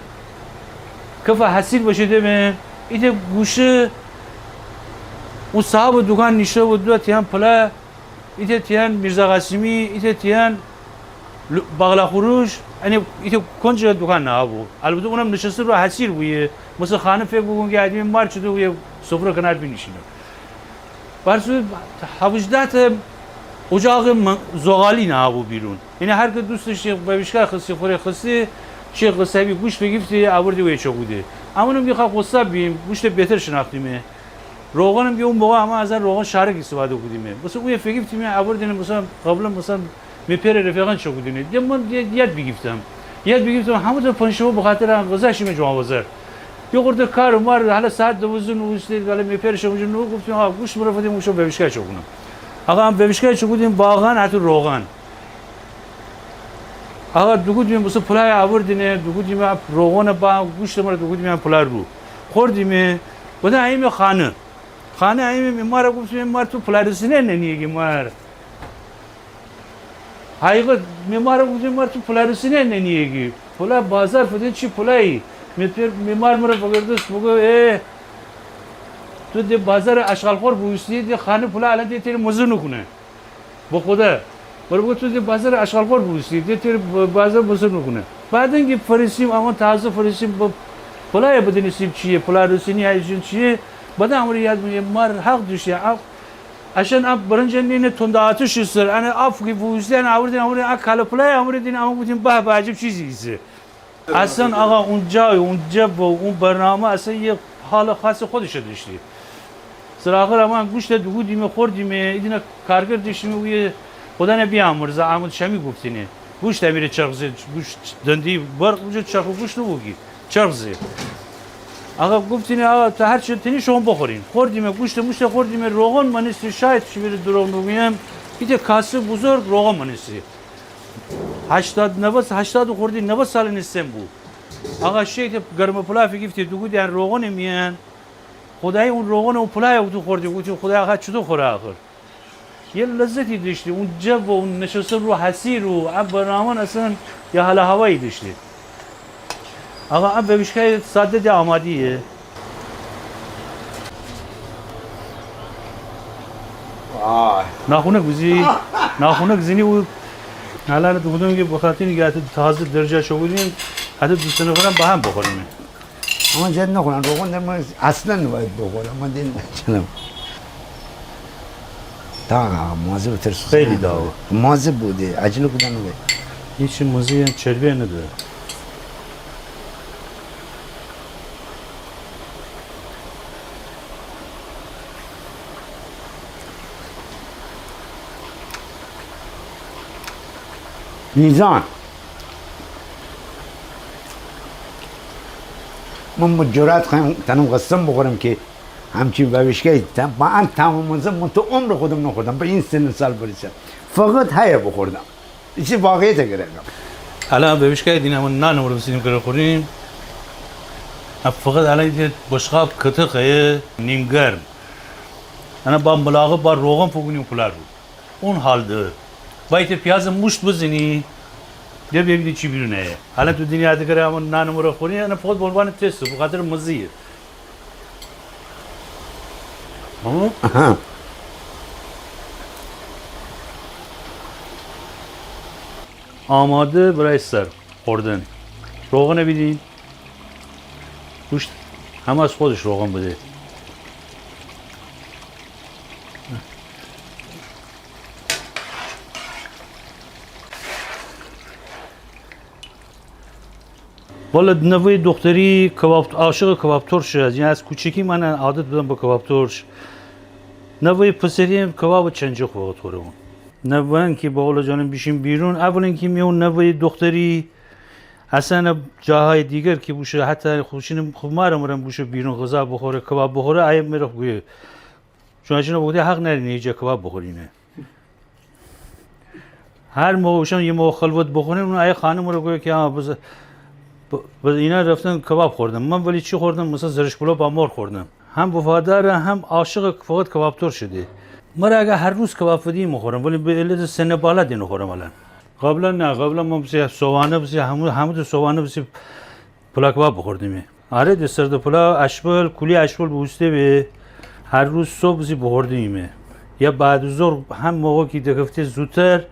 Speaker 2: کف حسیر باشه دم ایت گوشه اون صاحب دکان نشسته بود دو تیان پلا ایت تیان میرزا قاسمی ایت تیان باغلا خروش یعنی ایت کنج دکان نبود البته اونم نشسته رو حسیر بود مثلا خانه فکر بگون که ادمی مار شده و سفره کنار بنشینه برسو 18 اجاق زغالی نبود بیرون یعنی هر که دوستش ببیشکر خسی خوره خسی چه قصبی گوشت بگیفتی آوردی و چه بوده همونم میخواد قصه بیم گوشت بهتر شناختیمه روغنم که اون موقع اما از روغن شارک استفاده کردیم مثلا اون فکر می آوردین مثلا قبلا مثلا میپر رفیقان چه بودین من یاد بگیفتم همون تو پنجشنبه به خاطر غذاشیم جمعه بازار یه خورده کار مار حالا ساعت 12 نوستید ولی میپرش اونجا نو گفتیم ها گوشت مرفتیم موشو ببیشکر چه کنم آقا هم ببیشکر چه بودیم واقعا حتی روغن آقا دوگودیم مثلا پلای آوردینه دوگودیم روغن با گوشت مر دوگودیم پلای رو خوردیم بعد ایم خانه ایم مار گفتیم مار تو پلای رسینه نمیگی مار حقیقت میمار گفتیم مار تو پلای رسینه نمیگی پلای بازار فدی چی پلای میمار مرا بگردست بگو تو دی بازار اشغال خور بوستی دی خانه پلا الان دی تیر مزه نکنه با خدا برو بگو تو دی بازار اشغال خور بوستی دی تیر بازار مزه نکنه بعد اینکه فرستیم اما تازه فرستیم با پلای بدونیم چیه پلا رسینی ایشون چیه بعد امروز یاد میگه مار حق دوشیه عشان اب برنجنین تنداتش سر انا افقی بوستی انا آوردین اکل پلای آوردین اما بودیم به عجب چیزیه اصلا آقا اونجا با اون برنامه اصلا یه حال خاص خودش داشتی سراغر اما گوشت دوگودیم خوردیم اینا کارگر داشتیم و خدا نبیامرزه احمد شمی گفتینه گوشت امیر چرخزه گوشت دندی برق وجود چرخ گوشت نبودی چرخزه آقا گفتینه آقا تا هر چی تنی شما بخورین خوردیم گوشت خوردیم روغن منیستی شاید چی بره دروغ نمیم ایده کاسه بزرگ روغن منیستی 80 خوردی 90 سال نیستم بود آقا شیخ گرم پلا فکیفتی دوگو دیان روغن میان خدای اون روغن و پلای تو خوردی گفتی خدای آقا چطور خوره آخر یه لذتی داشتی اون جب و اون نشسته رو حسیر و اب برنامه اصلا یه حال هوایی داشتی آقا اب ببیشکر ساده دی آمادیه ناخونه گزینی و حالا تو بودم که بخاطر اینکه تازه درجه شو بودیم حتی دوست نخورم با هم بخوریم
Speaker 3: اما جد نخورم روغن در من اصلا نباید بخورم من دین نچنم داغ مازه بترسوز
Speaker 2: خیلی داغ
Speaker 3: مازه بوده عجله کدن نباید
Speaker 2: هیچ مزه چربی نداره
Speaker 3: میزان من جرأت خواهیم تنم قسم بخورم که همچین بوشکه با هم تمام من تو عمر خودم نخوردم به این سن سال برسه فقط هیا بخوردم چیزی واقعیت گرفتم
Speaker 2: الان به بشکای دینم نان رو بسیم که خوریم فقط الان دیگه بشقاب کتقه نیم گرم انا با ملاقه با روغن فوقونیم کلار بود اون حال داره باید پیاز مشت بزنی دیگه ببینی چی بیرونه الان تو دنیا دیگه همون نان رو خوریم انا فقط بلوان تست به خاطر مزیه آماده برای سر خوردن روغن بیدین گوشت همه از خودش روغن بده والا نوه دختری عاشق کباب ترش است یعنی از کوچکی من عادت بودم با کباب ترش نوه پسری هم کباب چنجق وقت خوره اون نوه که با اولا جانم بیشیم بیرون اولا که میون نوه دختری اصلا جاهای دیگر که بوشه حتی خوشین خمارم بوشه بیرون غذا بخوره کباب بخوره ایم میره گویه چون اچنا بودی حق نرینه اینجا کباب بخورینه هر موقع یه موقع خلوت بخوریم اون ای خانم رو گویه که بز اینا رفتن کباب خوردم من ولی چی خوردم مثلا زرش پلو با مرغ خوردم هم وفادار هم عاشق فقط کباب تر شده مرا اگه هر روز کباب فدی میخورم ولی به علت سن بالا دی نخورم الان قبلا نه قبلا ما بسی سوانه بسی همون سوانه بسی پلا کباب بخوردیم آره دسر پلا اشبال کلی اشبال بوسته به هر روز صبح بسی بخوردیم یا بعد ظهر هم موقع که دگفته زودتر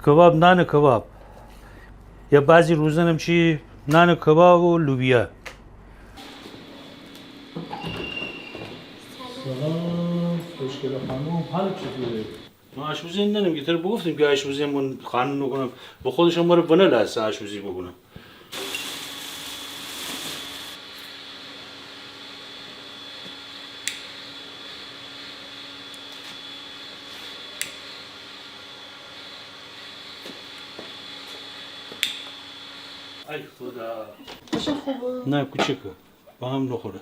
Speaker 2: کباب نان کباب یا بعضی روزن هم چی نان کباب و لوبیا سلام خوشگل خانم حال چطوره؟ ما آشپزی نداریم که تر بگفتیم که آشپزی من خانم نکنم با خودشم برای بنه لحظه آشپزی بکنم ای خدا باشه خوبه؟ نه کوچکه با هم نخوره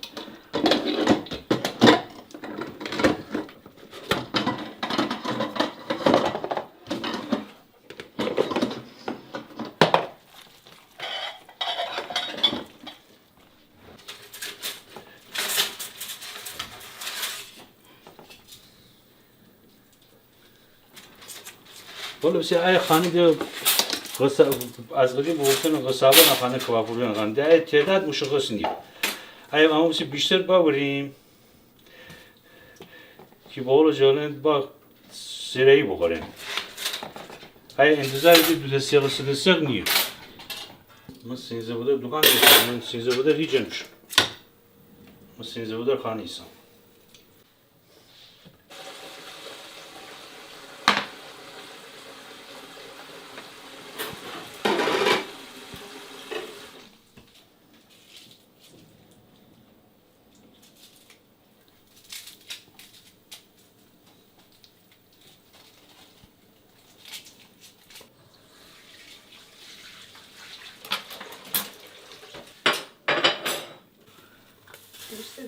Speaker 2: ولی بسی ای خانه دیگه از قدیم بودن قصابه نخانه کباب رو نخانه دیگه تعداد مشخص نیست ای ما بسی بیشتر باوریم که بالا جالن با سیرهی بخوریم ای انتظار دید دو دستی سیغ نیست من سینزه بوده دکان داشتم من سینزه بوده ریجن میشم من سینزه بوده خانه ایسم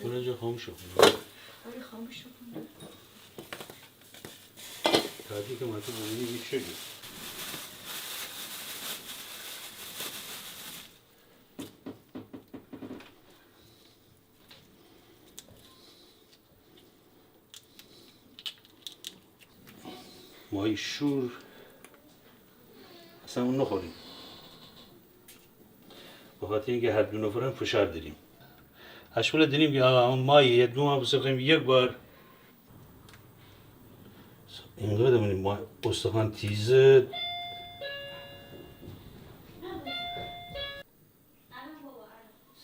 Speaker 2: برنجا خاموش کنم
Speaker 13: آره خاموش کنم
Speaker 2: تازه که ما تو ببینیم یک شدی مای شور اصلا اون نخوریم بخاطر اینکه هر دو نفرم فشار داریم اشوال داریم که آقا اون مایه یه دو ماه بسخیم یک بار اینقدر منیم ما استخوان تیزه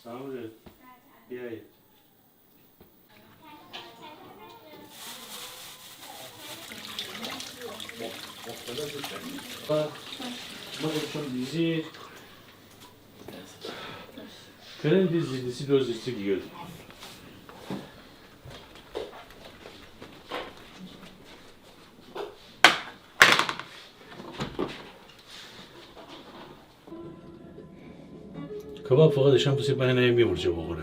Speaker 2: سامره بیایی ما چون دیزی Können die Dosistigil? کباب فقط شام بسی بنا نمیورچه بخوره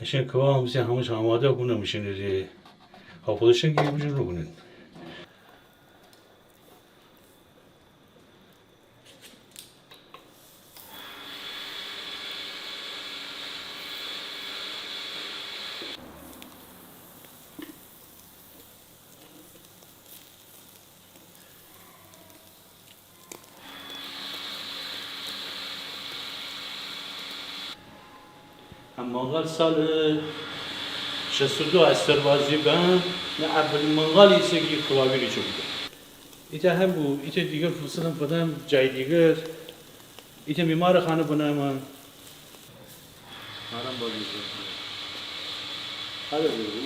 Speaker 2: اشان کباب بسی همش آماده کنه میشن ری خودشون که بجور رو کنن منقل سال 62 از سربازی بند نه اولین منقلی است که کلاویری چه بوده ایتا هم بود ایتا دیگر فرصتم بدم جای دیگر ایتا میمار خانه بنای من هرم بازی شد هره بوده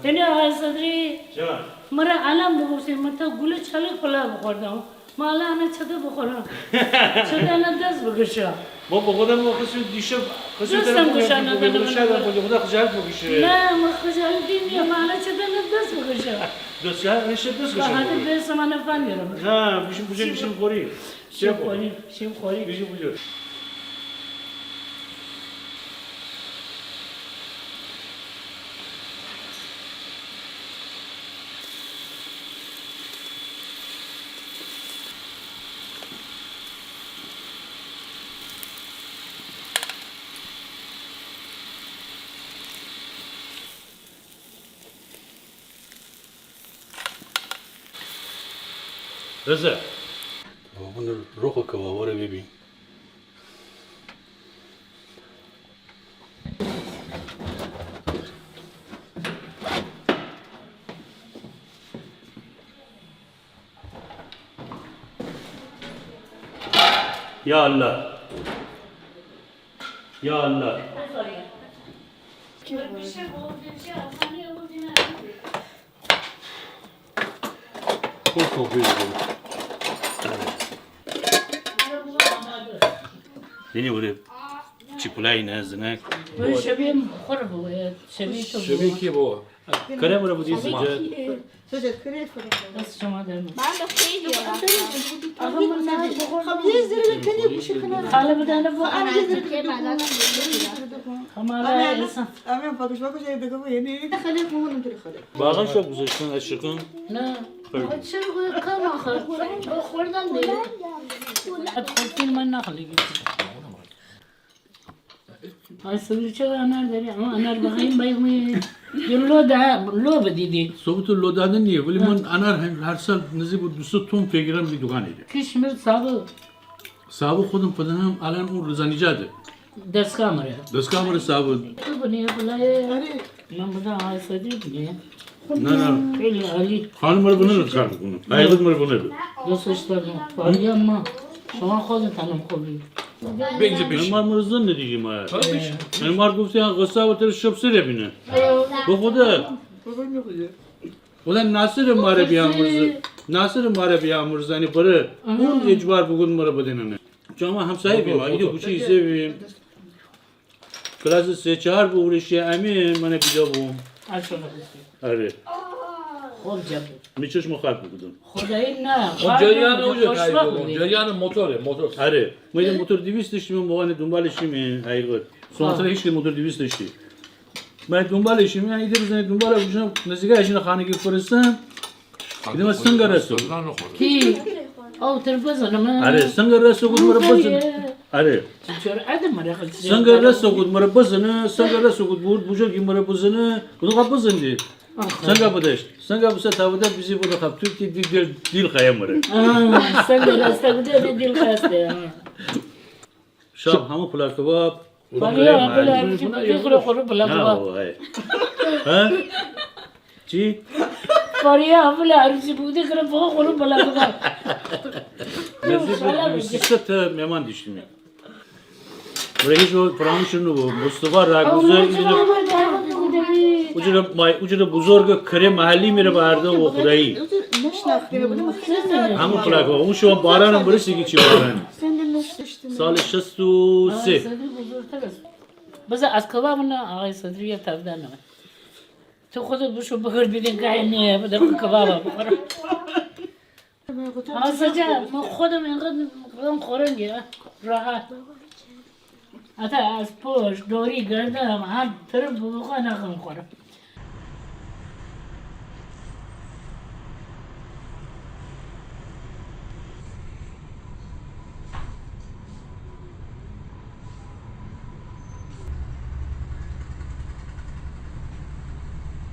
Speaker 13: یعنی آقای صدری
Speaker 2: جان
Speaker 13: مرا علم بگوشی من تا گل چاله کلا بخوردم ما الان چطور بخورم چطور الان دست بکشم
Speaker 2: ما با خودم با کسی دیشب کسی
Speaker 13: دوستم گوشم ندارم
Speaker 2: خدا خجالت بکشه
Speaker 13: نه ما خجالتی نیم ما الان چطور دست بکشم
Speaker 2: دوست نشه دوست
Speaker 13: با حد برسه من نفهمیدم
Speaker 2: نه بیشیم خوری
Speaker 13: شیم خوری
Speaker 2: بیشیم بجور رضا اون روح کبابا رو ببین یا الله یا الله یعنی بوده چیپولای نزدنک
Speaker 13: شبیه خور بود شبیه تو بود
Speaker 2: شبیه کی بود؟ کرم رو بودی سجاد
Speaker 13: دست شما در من
Speaker 14: خیلی
Speaker 13: آقا من خب یه ذره کنی گوشه کنار خاله بدن با
Speaker 14: انا که مالا
Speaker 13: همارا انسان
Speaker 14: امین فاکش باشه بگو یعنی خاله مو نمیتونی خاله
Speaker 2: باقی شو گذاشتن از شکن
Speaker 13: نه چرا کم آخر خوردن دیگه خودتون من نخواهی های سوی چرا انار داری؟ اما انار بخواهیم باید لو بدیدی
Speaker 2: صحبت لو دادن نیه ولی من انار هر سال نزدیک 200 تن فکرم بی دکانه
Speaker 13: کشمیر صابو
Speaker 2: خودم پدنم الان اون رزانیجاده دستگاه مره صابو
Speaker 13: تو بنیه بلای من بدم های سوی بنیه
Speaker 2: نه
Speaker 13: خیلی عالی
Speaker 2: خانم مرا بنه کار بکنم حقیقت مرا بنه
Speaker 13: دوستش دارم ولی اما شما خودتانم خوبی
Speaker 2: من مار زن دیگه ما من مار گفتی قصه و تر شب سر بینه به خدا ناصر ماره بیامرز یعنی بره اون اجبار بگون مرا بدنه چون ما همسایه بیم ایده کوچی سویم کلاس 3-4 بورشی امین من بیدا بوم آره
Speaker 13: خوب جبه
Speaker 2: میچش مخالف بودم
Speaker 13: خدایی نه
Speaker 15: جریان اوجه کاری جریان موتور
Speaker 2: آره ما یه موتور 200 داشتیم موقع دنبالشیم حقیقت سوانسر هیچ که موتور 200 داشتی من دنبالشیم ایده بزنید دنبال بودم نزدیک اشین خانگی فرستم دیدم سنگ رسو
Speaker 13: کی او تر بزنم
Speaker 2: آره سنگ رسو بود مرا بزن آره
Speaker 13: چرا ادم مرا خالص
Speaker 2: سنگ رسو بود مرا بزنه سنگ رسو بود بزرگی مرا بزنه بود قاب بزنید سنگ بودش سنگ بوده تا بوده بیزی بوده خب تو کی دیل قایم مره
Speaker 13: سنگ رسته بوده دیل قاسته
Speaker 2: شب همه پلاک کباب
Speaker 13: بله بله فکر خورو پلاک کباب
Speaker 2: ها چی
Speaker 13: فاریا بله عروسی بوده که فقط خورو پلاک کباب
Speaker 2: نزدیک میمان داشتیم برای جو فراموشن نبود مصطفی راگوزر اجر بزرگ کره محلی میره برده و خدایی همون پلاک اون شما بارانم برسی که چی بارانی سال 63
Speaker 13: بذار از کباب نه آقای صدری تبدیل نه تو خودت بشو بگرد بیدین که اینه بده کباب بخورم آسجا ما خودم اینقدر خورم گیره راحت حتی از پشت دوری گردم هر طرف بخواه نخورم